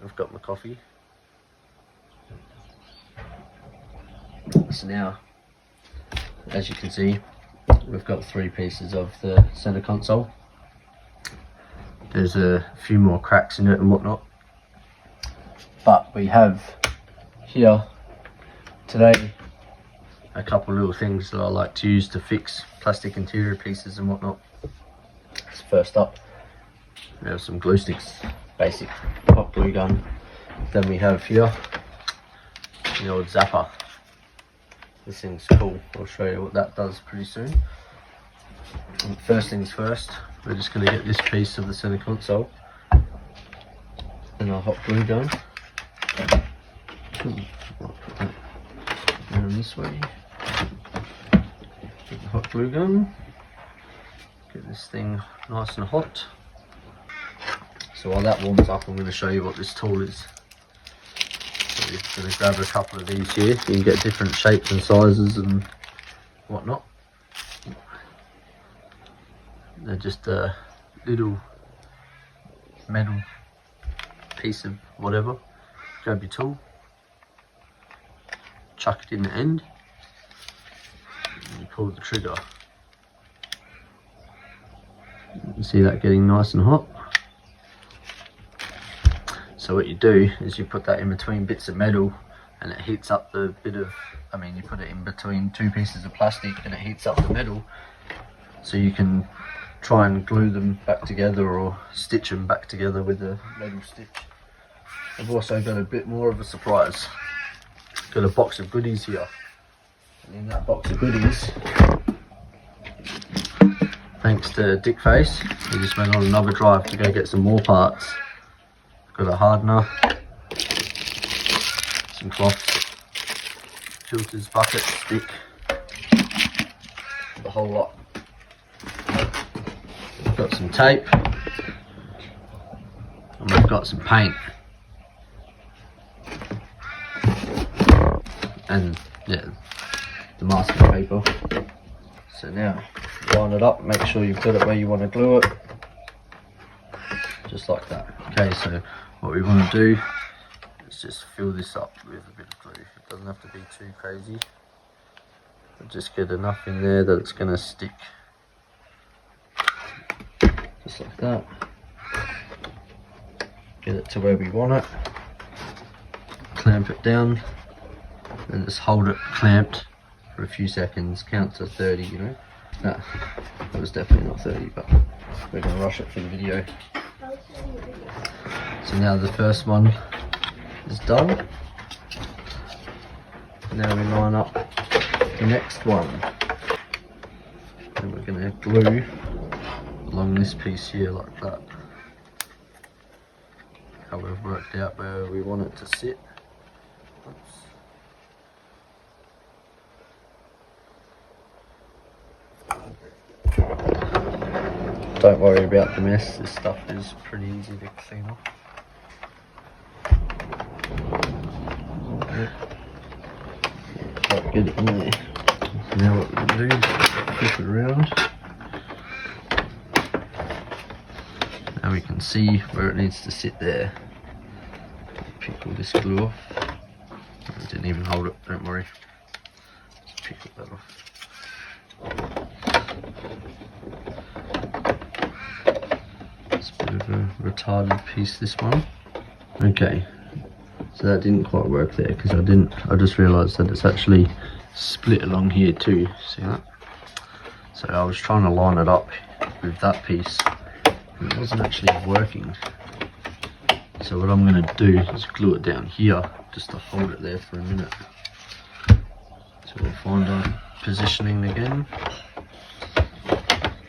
I've got my coffee. So now, as you can see, we've got 3 pieces of the center console. There's a few more cracks in it and whatnot. But we have here today a couple little things that I like to use to fix plastic interior pieces and whatnot. So first up, we have some glue sticks, basic hot glue gun. Then we have here the old zapper. This thing's cool, I'll show you what that does pretty soon. And first things first, we're just going to get this piece of the center console and our hot glue gun. I'll put that down this way. Get the hot glue gun. Get this thing nice and hot. So while that warms up, I'm going to show you what this tool is. So you're going to grab a couple of these here. You can get different shapes and sizes and whatnot. They're just a little metal piece of whatever. Grab your tool, chuck it in the end, and you pull the trigger. You can see that getting nice and hot. So what you do is you put that in between bits of metal and it heats up the bit of, you put it in between 2 pieces of plastic and it heats up the metal, so you can try and glue them back together or stitch them back together with a metal stitch. I've also got a bit more of a surprise. Got a box of goodies here, and in that box of goodies, thanks to Dick Face, he just went on another drive to go get some more parts. Got a hardener, some cloths, filters, bucket, stick, the whole lot. We've got some tape, and we've got some paint. And yeah, the masking paper. So now line it up, make sure you've got it where you want to glue it, just like that. Okay, so what we want to do is just fill this up with a bit of glue. It doesn't have to be too crazy, but just get enough in there that it's going to stick, just like that. Get it to where we want it, clamp it down, and just hold it clamped for a few seconds. Count to 30, you know. No, that was definitely not 30, but we're going to rush it for the video. So now the first one is done. Now we line up the next one. And we're going to glue along this piece here like that. How we've worked out where we want it to sit. Oops. Don't worry about the mess, this stuff is pretty easy to clean off. Get it in there. So now what we're going to do is flip it around. Now we can see where it needs to sit there. Pick all this glue off. I didn't even hold it, don't worry. Just pick all that off. It's a bit of a retarded piece, this one. Okay, so that didn't quite work there because I just realised that it's actually split along here too. See that? So I was trying to line it up with that piece. It wasn't actually working. So what I'm going to do is glue it down here just to hold it there for a minute. So we'll find our positioning again.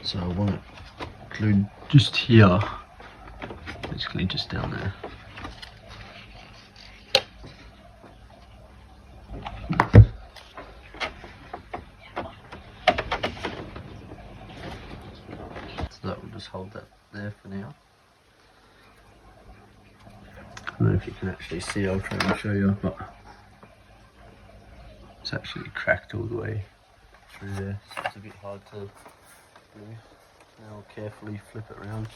So I want it glued just here, basically just down there. So that will just hold that there for now. I don't know if you can actually see, I'll try and show you, but it's actually cracked all the way through there, so it's a bit hard to do. Now I'll carefully flip it around.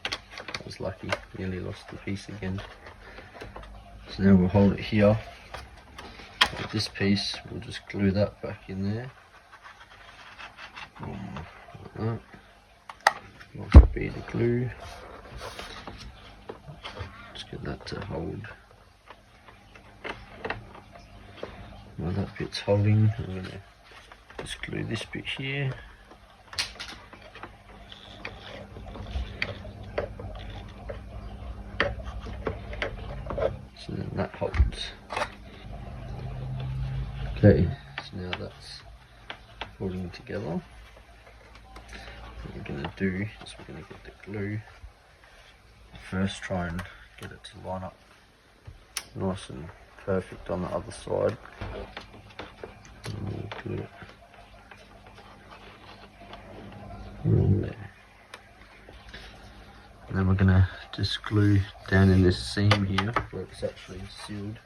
I was lucky, nearly lost the piece again. So now we'll hold it here. With this piece, we'll just glue that back in there. Like that. Nice bead of glue. Just get that to hold. While that bit's holding, I'm going to just glue this bit here. So then that holds. Okay, so now that's holding together. What we're going to do is we're going to get the glue. First try and get it to line up nice and perfect on the other side. And we'll glue it around there. And then we're going to just glue down in this seam here where it's actually sealed.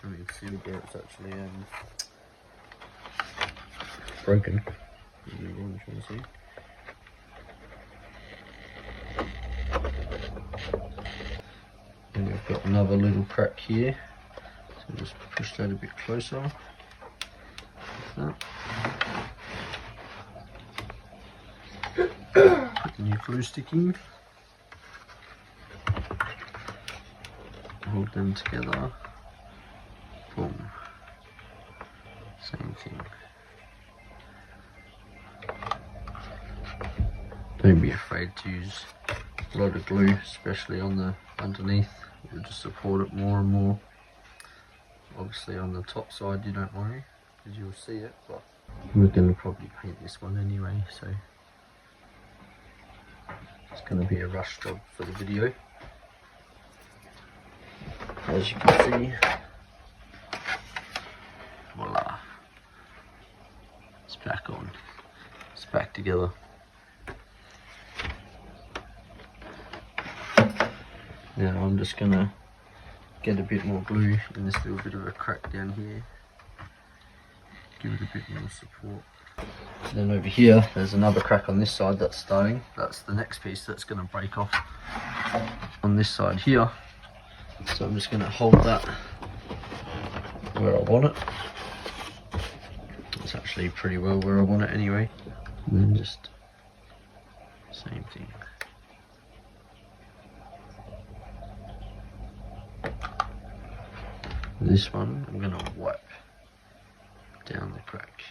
I mean sealed where it's actually broken. You know what I'm trying to say. And we've got another little crack here, so just push that a bit closer, like that. Put the new glue stick in, hold them together, boom, same thing. Don't be afraid to use a lot of glue, especially on the underneath. It'll just support it more and more. Obviously on the top side you don't worry, because you'll see it, but we're going to probably paint this one anyway, so it's going to be a rush job for the video. As you can see, voila, it's back on, it's back together. Now I'm just going to get a bit more glue in this little bit of a crack down here. Give it a bit more support. Then over here, there's another crack on this side that's starting. That's the next piece that's going to break off on this side here. So I'm just going to hold that where I want it. It's actually pretty well where I want it anyway. And then just same thing. This one, I'm going to wipe down the crack.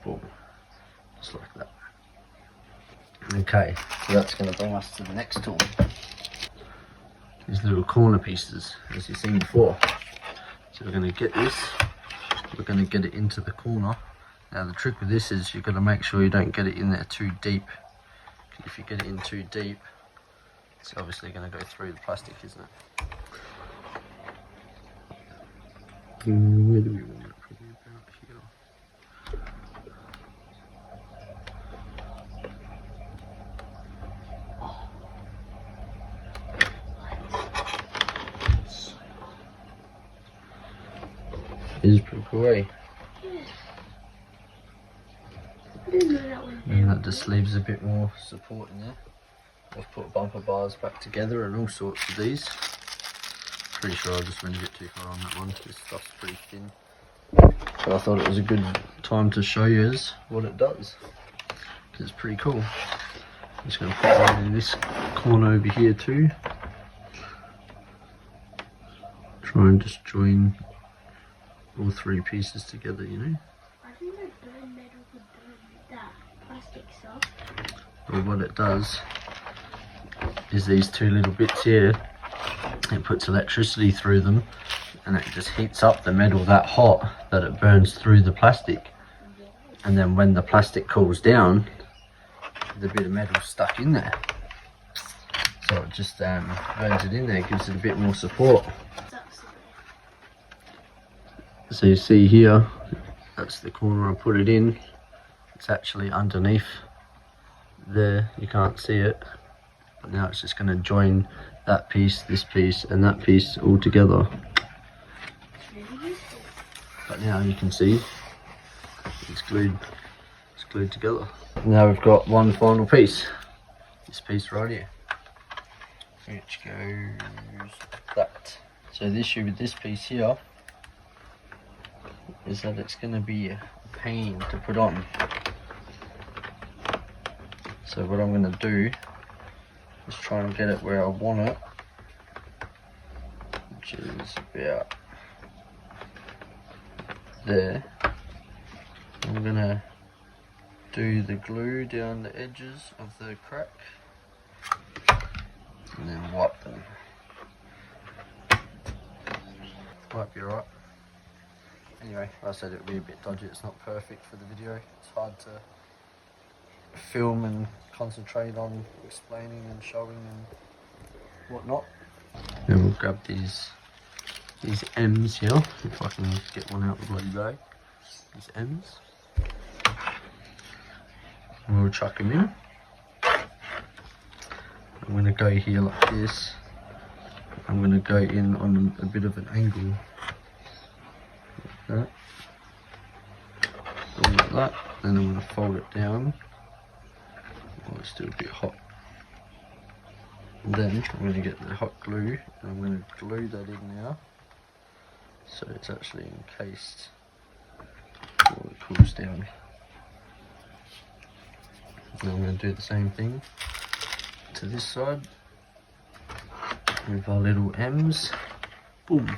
Boom. Just like that. Okay, so that's going to bring us to the next tool. These little corner pieces, as you've seen before. So we're going to get this, we're going to get it into the corner. Now the trick with this is you've got to make sure you don't get it in there too deep. If you get it in too deep, it's obviously going to go through the plastic, isn't it? Where do we want it? Probably about here. It is pretty cool, eh? And that just leaves a bit more support in there. I've put bumper bars back together and all sorts of these. Pretty sure I just went a bit too far on that one. This stuff's pretty thin. But I thought it was a good time to show you what it does. It's pretty cool. I'm just going to put one in this corner over here too. Try and just join all three pieces together, you know. I think the burn metal could do that. plastic stuff. Well, what it does is these two little bits here, it puts electricity through them and it just heats up the metal that hot that it burns through the plastic. And then when the plastic cools down, the bit of metal stuck in there. So it just burns it in there, gives it a bit more support. So you see here, that's the corner I put it in. It's actually underneath there, you can't see it. But now it's just going to join that piece, this piece and that piece all together. But now you can see it's glued together. Now we've got one final piece, this piece right here, which goes like that. So the issue with this piece here is that it's going to be a pain to put on. So what I'm going to do is try and get it where I want it, which is about there. I'm going to do the glue down the edges of the crack and then wipe them. Might be alright. Anyway, like I said, it'll be a bit dodgy, it's not perfect for the video. It's hard to film and concentrate on explaining and showing and whatnot. Then we'll grab these M's here, if I can get one out the bloody bag. These M's. And we'll chuck them in. I'm going to go here like this. I'm going to go in on a bit of an angle. Like that. Like that. Then I'm going to fold it down. Oh, it's still a bit hot. And then I'm going to get the hot glue and I'm going to glue that in now. So it's actually encased before it cools down. And I'm going to do the same thing to this side with our little M's. Boom.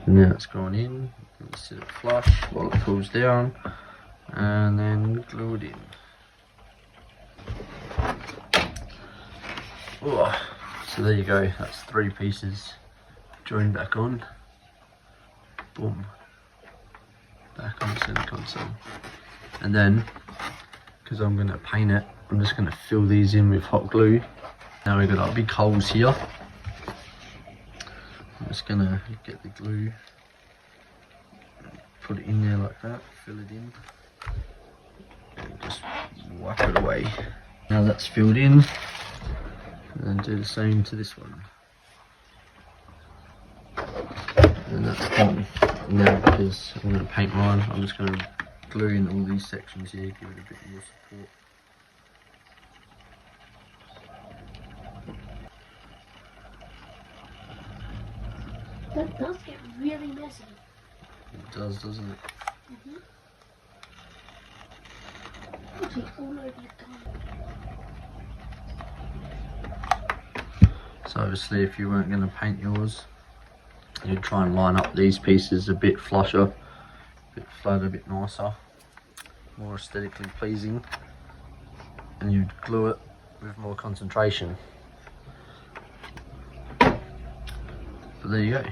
Now it's gone in. Let's sit it flush while it cools down and then glue it in. Oh, so there you go, that's 3 pieces joined back on. Boom. Back on center console. And then, because I'm going to paint it, I'm just going to fill these in with hot glue. Now we've got our big holes here. I'm just going to get the glue, put it in there like that, fill it in, and just wipe it away. Now that's filled in, and do the same to this one. And that's done. Now because I'm going to paint mine, I'm just going to glue in all these sections here, give it a bit more support. That does get really messy. It does, doesn't it? Mm-hmm. Put it all over the gun. So obviously if you weren't going to paint yours, you'd try and line up these pieces a bit flusher, a bit flatter, a bit nicer, more aesthetically pleasing, and you'd glue it with more concentration. But there you go.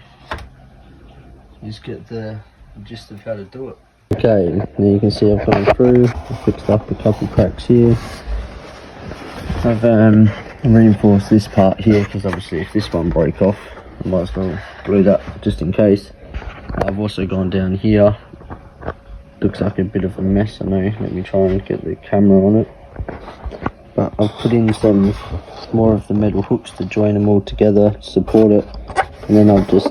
You just get the gist of how to do it. Okay, now you can see I've gone through, I've fixed up a couple cracks here. I've reinforced this part here because obviously if this one broke off, I might as well glue that just in case. I've also gone down here. Looks like a bit of a mess, I know. Let me try and get the camera on it. But I've put in some more of the metal hooks to join them all together, support it. And then I've just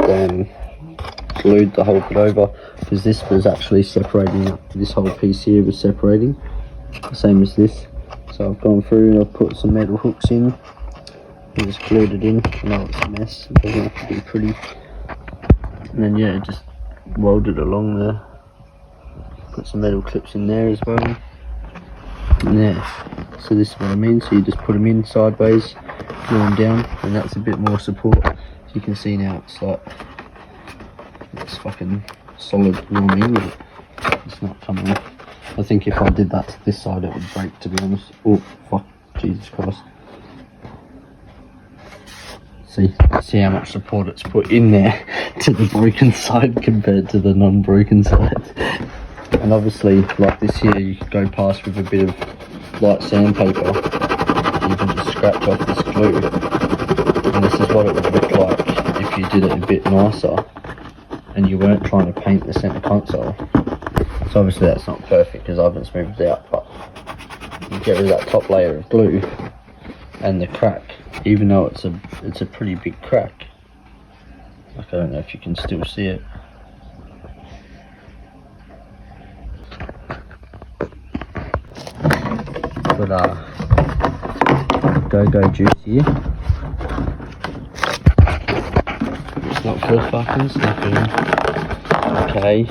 glued the whole bit over because this was actually separating. This whole piece here was separating, the same as this. So I've gone through and I've put some metal hooks in. I just glued it in. I know it's a mess, it doesn't have to be pretty. And then yeah, just welded along there. Put some metal clips in there as well. And yeah, so this is what I mean. So you just put them in sideways, glue them down, and that's a bit more support. So you can see now it's like, it's fucking solid, you know what I mean? It's not coming off. I think if I did that to this side it would break, to be honest. Oh fuck, Jesus Christ. See how much support it's put in there to the broken side compared to the non-broken side. And obviously, like this here, you could go past with a bit of light sandpaper. You can just scratch off this glue. And this is what it would look like if you did it a bit nicer and you weren't trying to paint the centre console. So obviously that's not perfect because I haven't smoothed it out, but you get rid of that top layer of glue and the crack, even though it's a pretty big crack. Like, I don't know if you can still see it. Got go-go juice here. It's not full fucking sniffing. Okay.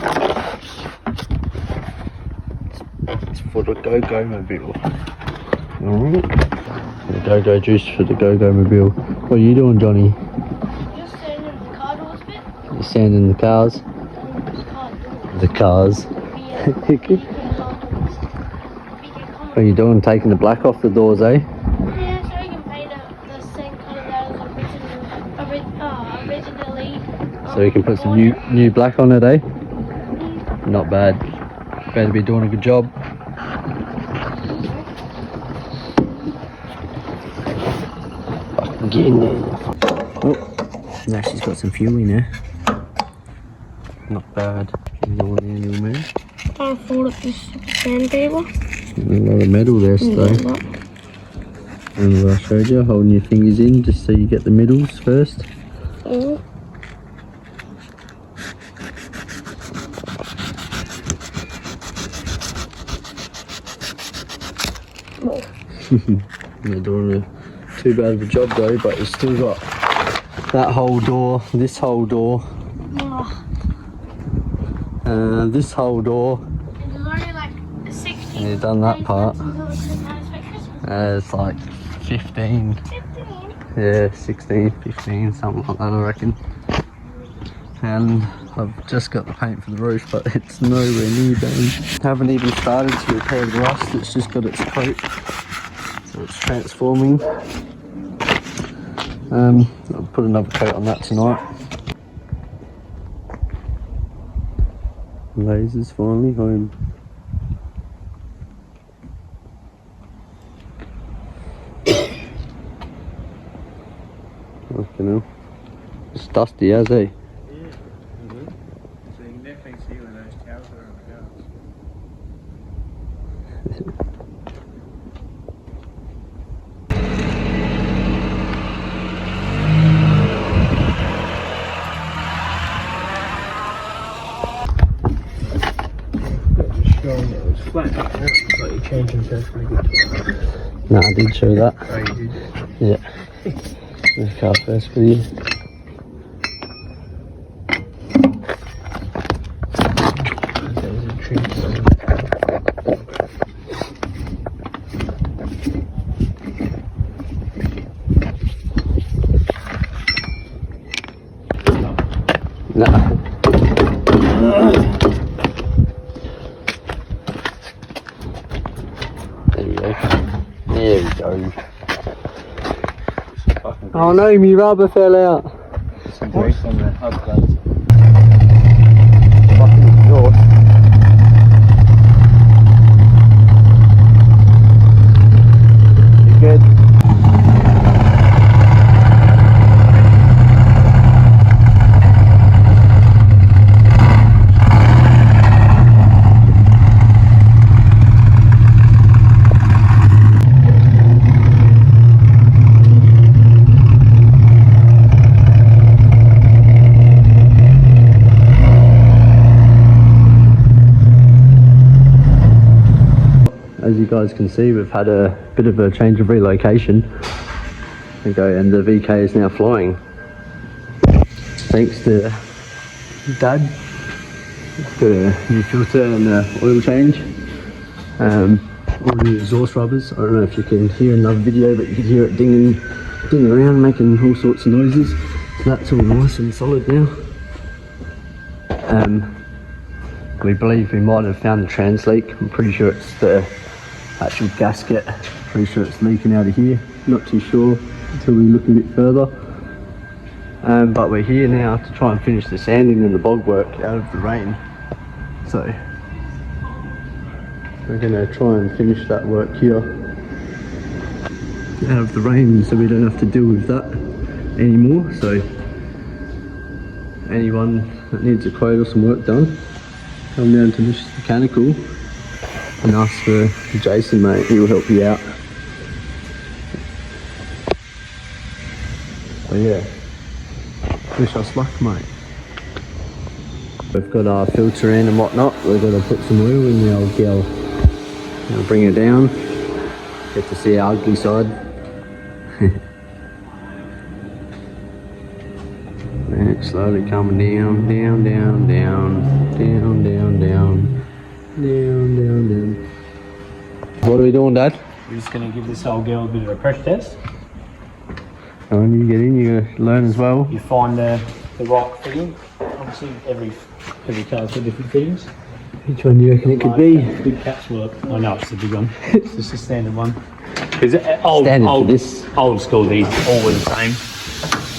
It's for the go-go mobile. Alright. The go-go juice for the go-go mobile. What are you doing, Johnny? Just sanding the car doors a bit. You're sanding the cars? The cars. What are you doing? Taking the black off the doors, eh? Yeah, so you can paint it the same colour that was originally. So you can put some new black on it, eh? Not bad. Better be doing a good job. Fucking get in there. Oh, now she's got some fuel in there. Not bad. You know what, little man? Can't afford it, this sandpaper. A lot of metal there still. Remember I showed you holding your fingers in just so you get the middles first. You're doing too bad of a job though, but you've still got that whole door, this whole door, this whole door. There's only like 60. And you've done that part. It's like 15. 15? Yeah, 16, 15, something like that I reckon. And I've just got the paint for the roof, but it's nowhere near done. Haven't even started to repair the rust, it's just got its coat. So it's transforming. I'll put another coat on that tonight. Lasers finally home. Fucking hell. It's dusty as eh? Yeah. So you can definitely see where those cows are on the Just showing it was flat. Like you're changing perfectly. No, I did show that. Oh, you did? Yeah. The car first for you. There's a tree. No. There we go. There we go. Oh no, my rubber fell out. Some grease on the hub guns. Fucking exhaust. You good? As you guys can see, we've had a bit of a change of relocation. And the VK is now flying. Thanks to Dad. Got a new filter and an oil change. All new exhaust rubbers. I don't know if you can hear in another video, but you can hear it dinging around, making all sorts of noises. So that's all nice and solid now. We believe we might have found the trans leak. I'm pretty sure it's the actual gasket. Pretty sure it's leaking out of here. Not too sure until we look a bit further. But we're here now to try and finish the sanding and the bog work out of the rain. So we're going to try and finish that work here out of the rain, so we don't have to deal with that anymore. So anyone that needs a quote or some work done, come down to Mrs. Mechanical and ask for Jason, mate. He'll help you out. So yeah, wish us luck, mate. We've got our filter in and whatnot. We've got to put some oil in the old gal. Now bring it down. Get to see our ugly side. And it's slowly coming down, down, down, down, down, down, down, down, down, down. What are we doing, Dad? We're just going to give this old girl a bit of a pressure test. And when you get in, you're going to learn as well. You find the right fitting. Obviously, every car's got different fittings. Which one do you reckon it could be? Big caps work. I know it's the big one. It's just a standard one. Because Standard for this. old school, these all were the same.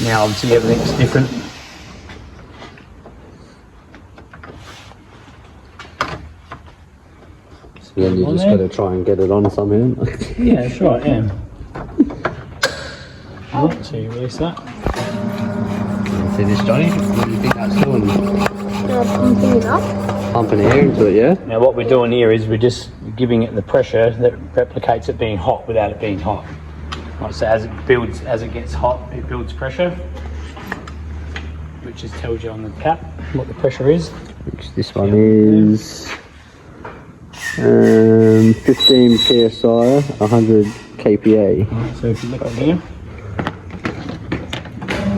Now obviously everything's different. So then you just got to try and get it on somehow. Yeah, that's right, yeah. Right, so you release that. See this, Johnny? What do you think that's doing? Pumping it up. Pumping air into it, yeah? Now what we're doing here is we're just giving it the pressure that replicates it being hot without it being hot. Right, so as it gets hot, it builds pressure, which just tells you on the cap what the pressure is. Which this one is 15 psi, 100 kPa. Right, so if you look at here,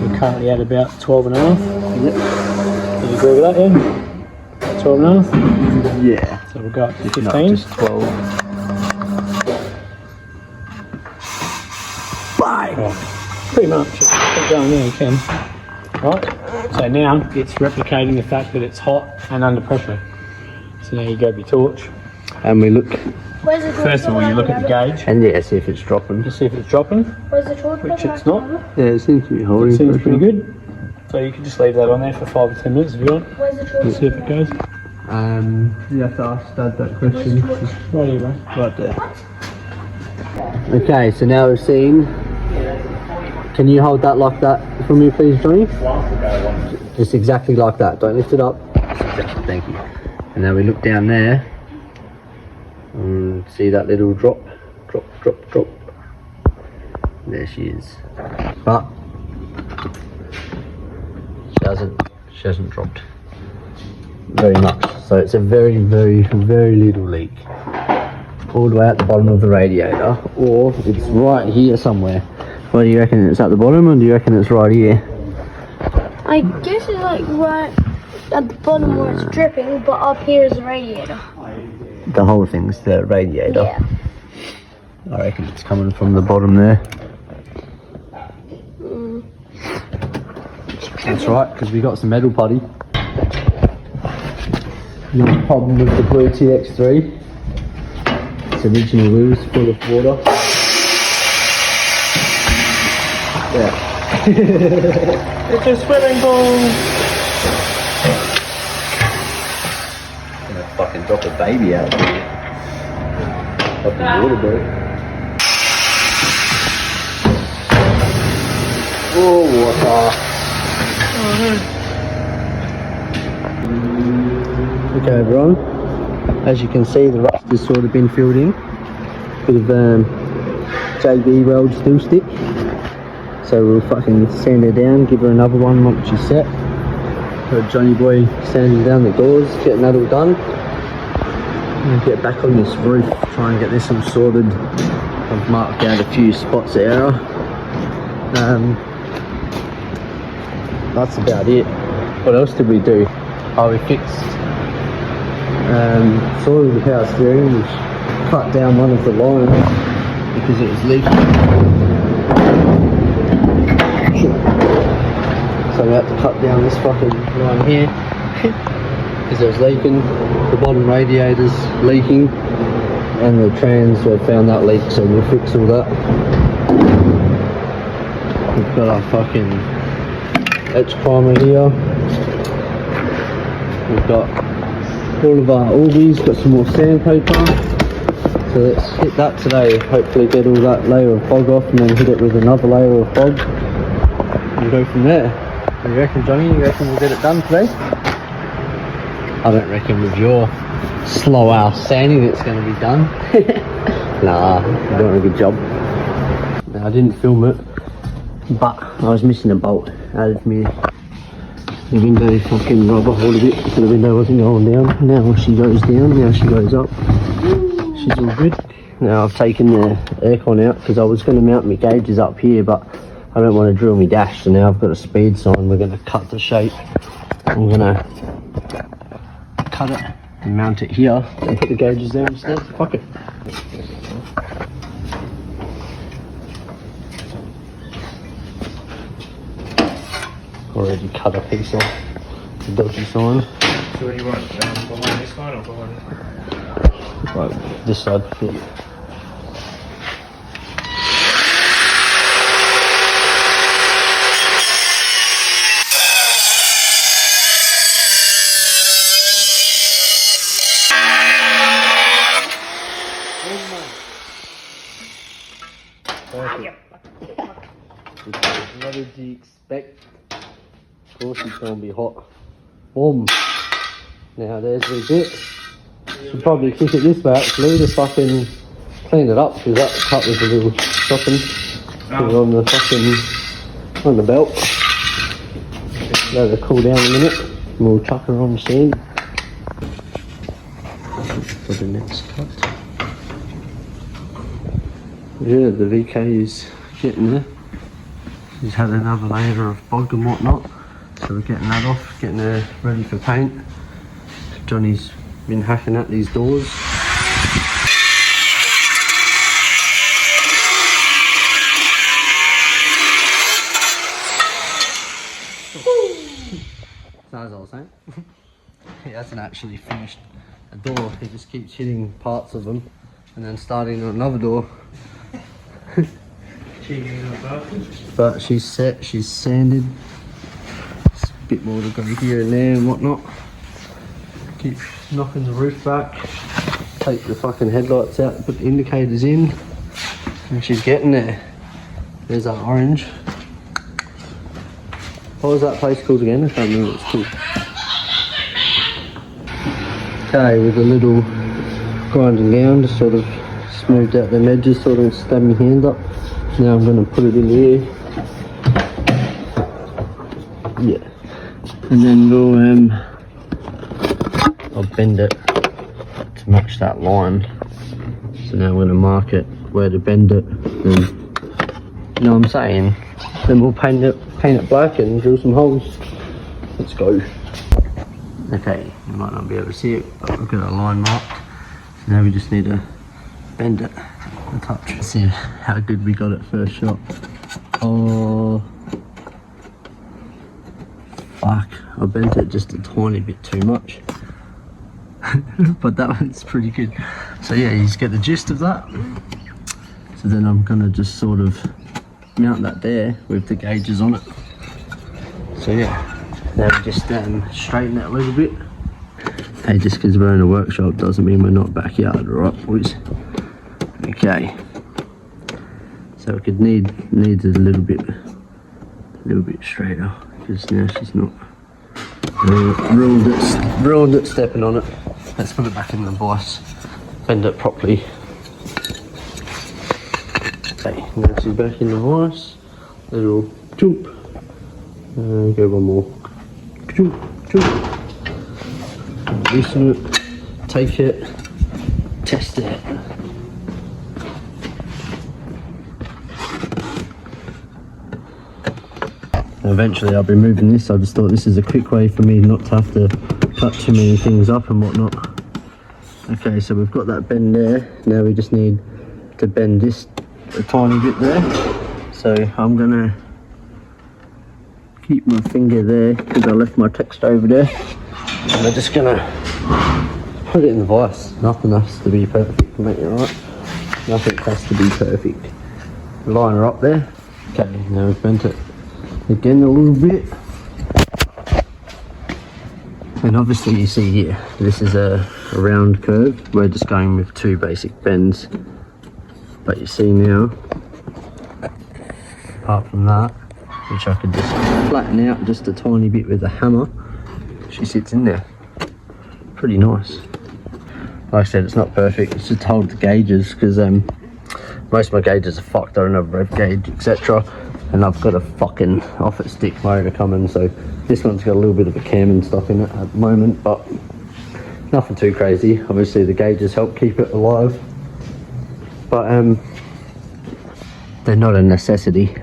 we're currently at about 12.5. Yep. Do you agree with that, yeah? 12.5? Yeah. So we'll go up to Not 15. just 12. Bye! Right. Pretty much. Keep going there, you can. Right. So now it's replicating the fact that it's hot and under pressure. So now you grab your torch. And we look, Where's the torch? First of all, you look at the gauge. and yeah, see if it's dropping. You see if it's dropping, Where's the torch? which it's not. Yeah, it seems to be holding It seems pressure. pretty good. So you can just leave that on there for 5 or 10 minutes if you want. Where's the torch? See if it goes. You have to ask Dad that question. Right here, bro. Right there. Okay, so now we've seen. Can you hold that like that for me, please, Johnny? Just exactly like that. Don't lift it up. Exactly, thank you. And now we look down there and see that little drop. Drop, drop, drop. There she is. But she hasn't dropped very much. So it's a very, very, very little leak. All the way at the bottom of the radiator, or it's right here somewhere. What do you reckon? It's at the bottom, or do you reckon it's right here? I guess it's like right at the bottom where it's dripping, but up here is the radiator. The whole thing's the radiator. Yeah. I reckon it's coming from the bottom there. That's right, because we got some metal putty. No problem with the blue TX3. Its original wheels full of water. Yeah. It's a swimming pool! Gonna fucking drop a baby out here. Fucking water, bro. Oh, water. Okay, everyone. As you can see, the rust has sort of been filled in. Bit of JB weld steel stick. So we'll fucking sand her down, give her another one once she's set. Got Johnny boy sanding down the doors, getting that all done. And get back on this roof, try and get this all sorted. I've marked out a few spots of error. That's about it. What else did we do? Oh, we fixed sort of the power steering, which cut down one of the lines because it was leaking. So we had to cut down this fucking line here. because it was leaking. The bottom radiator's leaking, and the trans, we found that leak, so we'll fix all that. We've got our fucking etch primer here. We've got all of our Orbeez, got some more sandpaper. So let's hit that today, hopefully get all that layer of fog off and then hit it with another layer of fog and go from there. What do you reckon, Johnny? You reckon we'll get it done today? I don't reckon with your slow ass sanding it's going to be done. Nah, you're doing a good job. Now, I didn't film it, but I was missing a bolt out of me. The window fucking rubber hole a bit, so the window wasn't going down. Now she goes down, now she goes up. She's all good. Now I've taken the aircon out because I was going to mount my gauges up here, but I don't want to drill my dash, so now I've got a speed sign. We're going to cut the shape. I'm going to cut it and mount it here and put the gauges there instead. Fuck it. Already cut a piece off the dodgy sign. So what do you want? Behind this one or behind this one? Right, this side. Yeah. What did you expect? Of course it's going to be hot. Boom. Now there's the bit. Should probably kick it this way actually to fucking clean it up, because that cut was a little shocking. Put it on the fucking, on the belt. Let it cool down a minute and we'll chuck her on the sand for the next cut. Yeah, the VK is getting there. She's had another layer of bog and whatnot, so we're getting that off, getting her ready for paint. Johnny's been hacking at these doors. So as I was saying, he hasn't actually finished a door, he just keeps hitting parts of them and then starting on another door. But she's set, she's sanded. There's a bit more to go here and there and whatnot. Keep knocking the roof back. Take the fucking headlights out, put the indicators in. And she's getting there. There's that orange. What was that place called again? I can't remember what it's called. Okay, with a little grinding down to sort of smoothed out the edges, sort of stab my hand up. Now I'm going to put it in here. Yeah. And then I'll bend it to match that line. So now I'm going to mark it where to bend it. And, you know what I'm saying? Then we'll paint it black and drill some holes. Let's go. Okay, you might not be able to see it, but we've got a line marked. So now we just need to bend it a touch. Let's see how good we got it first shot. Oh, fuck, I bent it just a tiny bit too much. But that one's pretty good. So yeah, you just get the gist of that. So then I'm gonna just sort of mount that there with the gauges on it. So yeah, now we just straighten it a little bit. Hey, just because we're in a workshop doesn't mean we're not backyard, alright boys? Okay. So it could needs a little bit straighter, because now she's not ruined it stepping on it. Let's put it back in the vise, bend it properly. Okay, now she's back in the vise. Little jump. Go one more. Jump, jump. Loosen it, take it, test it. Eventually I'll be moving this. I just thought this is a quick way for me not to have to cut too many things up and whatnot. Okay, so we've got that bend there. Now we just need to bend this a tiny bit there. So I'm gonna keep my finger there because I left my text over there. And we're just gonna put it in the vise. Nothing has to be perfect, mate, right? Nothing has to be perfect. Line her up there. Okay, now we've bent it again a little bit. And obviously you see here, this is a round curve. We're just going with 2 basic bends. But you see now, apart from that, which I could just flatten out just a tiny bit with a hammer, she sits in there. Pretty nice. Like I said, it's not perfect, it's just to hold the gauges, because most of my gauges are fucked. I don't have a rev gauge, etc. And I've got a fucking off-it stick motor coming, so this one's got a little bit of a cam and stuff in it at the moment, but nothing too crazy. Obviously the gauges help keep it alive, but they're not a necessity.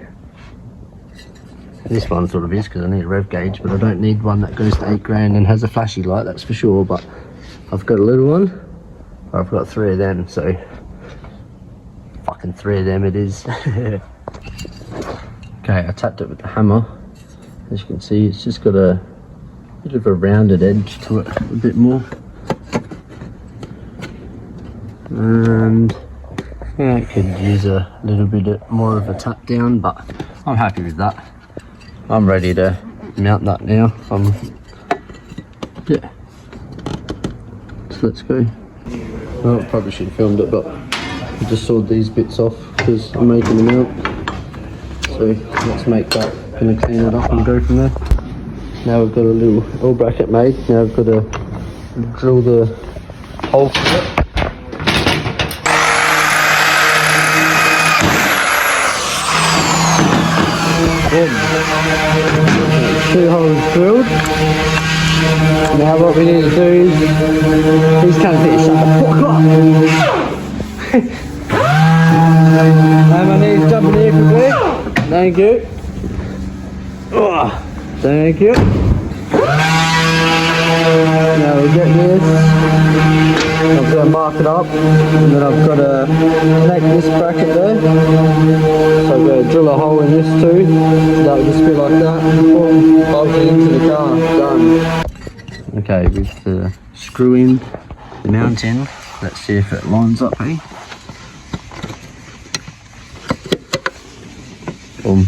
This one sort of is, because I need a rev gauge, but I don't need one that goes to 8 grand and has a flashy light, that's for sure. But I've got a little one, or I've got 3 of them, so fucking 3 of them it is. Okay, I tapped it with the hammer. As you can see, it's just got a bit of a rounded edge to it, a bit more. And yeah, it could use a little bit more of a tap down, but I'm happy with that. I'm ready to mount that now. Yeah. So let's go. Well, probably should have filmed it, but I just sawed these bits off because I'm making them out. So let's make that, gonna clean it up and go from there. Now we've got a little L bracket made. Now we've got to drill the hole for it. Boom. 2 holes drilled. Now what we need to do is, these kind of things shut the fuck up. And I need to jump in here quickly. Thank you. Thank you. Now we'll get this. I've got to mark it up, and then I've got to connect this bracket there. So I've got to drill a hole in this too. That will just be like that. Boom, bolt it into the car. Done. Okay, with the screw in, the mount in, let's see if it lines up, hey? Boom.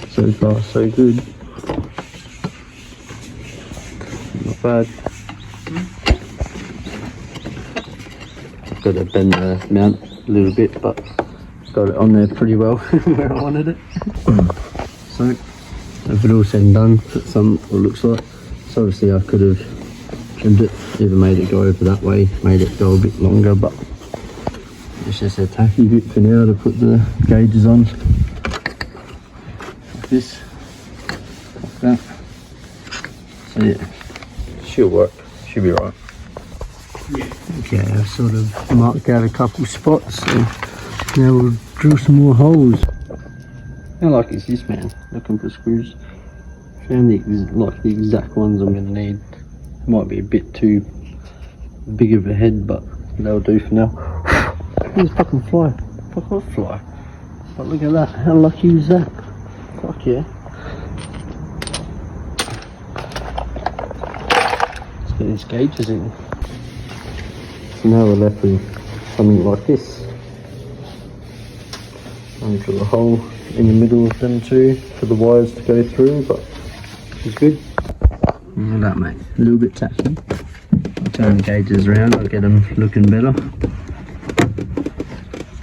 So far, so good. Not bad. I've got to bend the mount a little bit, but got it on there pretty well where I wanted it. So, if it all said and done, that's what it looks like. So obviously I could have trimmed it, either made it go over that way, made it go a bit longer, but it's just a tacky bit for now to put the gauges on. Like this, like that. So yeah, she'll work, she'll be right. Okay, I've sort of marked out a couple spots, so now we'll drill some more holes. How lucky is this man looking for screws? Found the exact ones I'm going to need. Might be a bit too big of a head, but that'll do for now. There's a fucking fly. Fuck off, fly. But look at that. How lucky is that? Fuck yeah. Let's get these gauges in. So now we're left with something like this. I'll drill a hole in the middle of them too for the wires to go through, but it's good. Look at that, mate. A little bit tacky. I'll turn the gauges around, I'll get them looking better.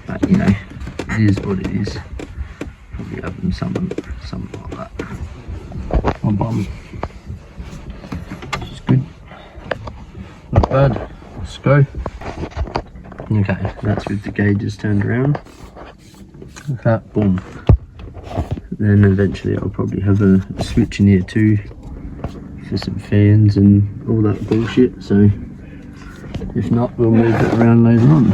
But you know, it is what it is. Probably have them something like that. On bottom. Which is good. Not bad. Let's go. Okay, that's with the gauges turned around. Like that, boom. Then eventually I'll probably have a switch in here too for some fans and all that bullshit, so if not we'll move it around later on.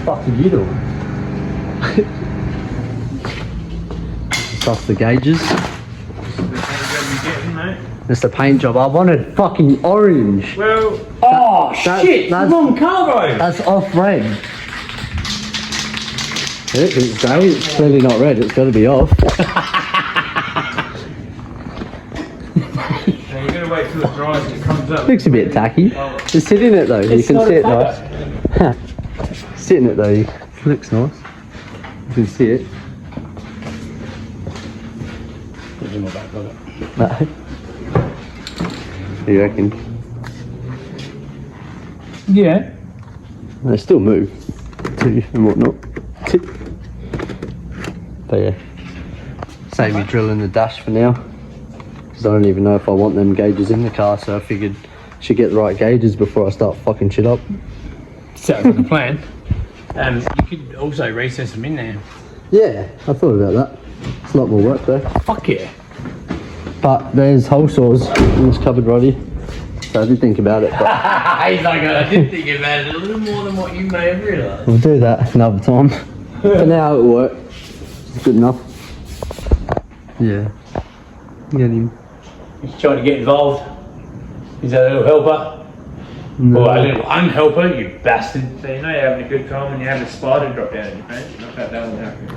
What the fuck are you doing? Stuff the gauges. mate. It's the paint job. I wanted fucking orange. Well, Oh That- shit! that's- Wrong colour. That's off red. It's grey. It's clearly not red. It's got to be off. now you gotta wait till it dries and it comes up. Looks a bit tacky. Just sit in it though. You It's can not see a it nice. Sit in it though. It looks nice. You can see it. Put it in my back pocket. No. You reckon? Yeah. They still move too and whatnot. But yeah, save me drilling the dash for now, because I don't even know if I want them gauges in the car, so I figured I should get the right gauges before I start fucking shit up. Sounds like a plan. You could also recess them in there. Yeah, I thought about that. It's a lot more work though. Fuck yeah. But there's hole saws in this cupboard right here, so I did think about it, but He's like, I did think about it a little more than what you may have realised. we'll do that another time. For now it'll work. It's good enough. Yeah. Get him. He's trying to get involved. He's a little helper. No. Or a little unhelper, you bastard. So you know you're having a good time when you have a spider drop down in your pants. Not that that will happen.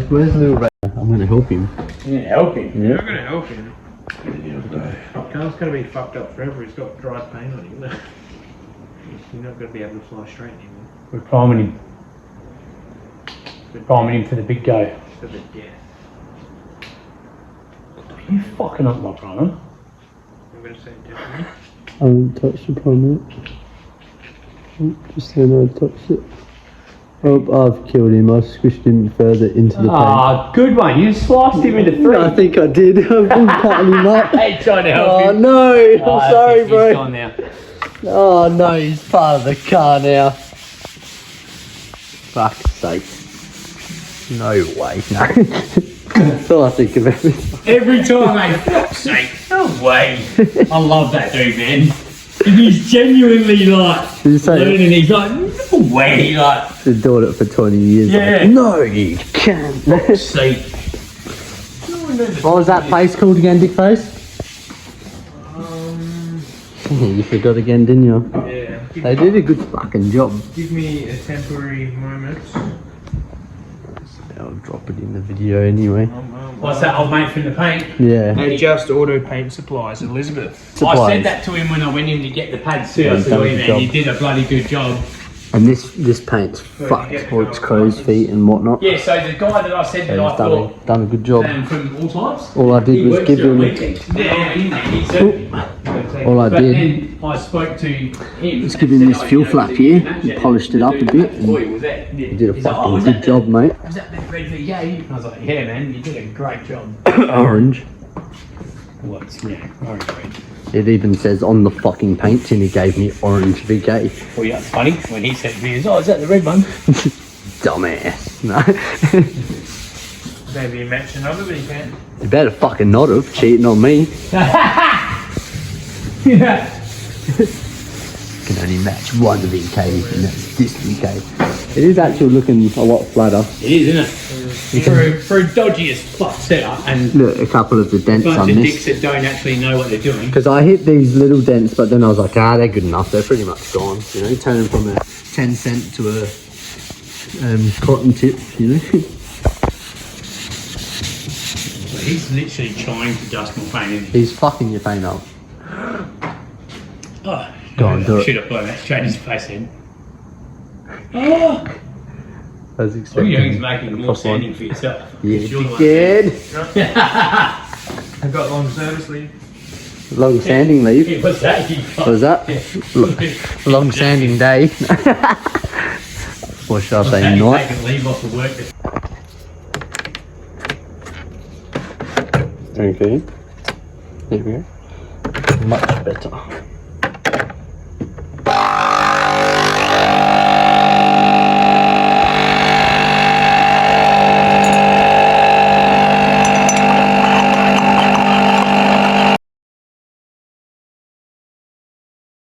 Where's the little rat? I'm gonna help him. You're gonna help him. You're not gonna help him. Car's gonna be fucked up forever. He's got dry paint on him. You're not gonna be able to fly straight anymore. We're priming him. We're priming him for the big go. For the death. You fucking up my primer. I'm gonna say definitely. I haven't touched the primer yet. Oh, just then I touched it. Oh, I've killed him. I squished him further into the paint. Ah, good one. You sliced him into three. I think I did. I've been cutting him up. Hey, trying to help Oh him. no! I'm Ah, sorry, he's bro. gone now. Oh no, he's part of the car now. Fuck's sake. No way, no. That's all I think of every time. Every time, mate. Fuck's sake. No way. I love that dude, man. He's genuinely like Did you say learning. He's like, no way. Like, He's doing it for 20 years. Yeah. Like, no, you can't. see. What was that place called again, Dick Face? You forgot again, didn't you? Yeah. They did a good fucking job. Give me a temporary moment. I'll drop it in the video anyway. What's that old mate from the paint? Yeah. Just Auto Paint Supplies, Elizabeth. I Supplies. said that to him when I went in to get the pads too. I He's said, done oh, a good man, you job. did a bloody good job. And this paint's fucked. All its crow's feet and whatnot. Yeah, so the guy that I said that So I he's thought done a good job. from all times. All I did He was works give there him. weekends. Yeah, he said. All I But did then I spoke to him. was give him this fuel flap here, and polished it up a bit, and he did a fucking good job, mate. Was that the red VA? And I was like, yeah, man, you did a great job. Orange. What's yeah, orange red. It even says on the fucking paint tin he gave me orange VK. Well, yeah, it's funny when he said to me, oh, is that the red one? Dumbass. No. Maybe a mention of it, but you can't. You better fucking not have cheating on me. Yeah. Can only match one VK, and that's this VK. It is actually looking a lot flatter. It is, isn't it? For a dodgy as fuck setup and Look, a couple of the a dents I bunch of dicks missed. that don't actually know what they're doing. Because I hit these little dents, but then I was like, they're good enough. They're pretty much gone. You know, turning from a 10 cent to a cotton tip, you know. But he's literally trying to dust my paint, isn't he? He's fucking your paint up. Oh, Go on, do it. should have put that straight in his face in. Oh! I was All expecting. you're doing is making more Plus one. standing for yourself. Yeah, You're the one good. I've got long service leave. Long standing leave. Yeah, what's that? You What was that? Long standing day. What should I say? Night. Taking leave off of work. Okay. There we go. Much better.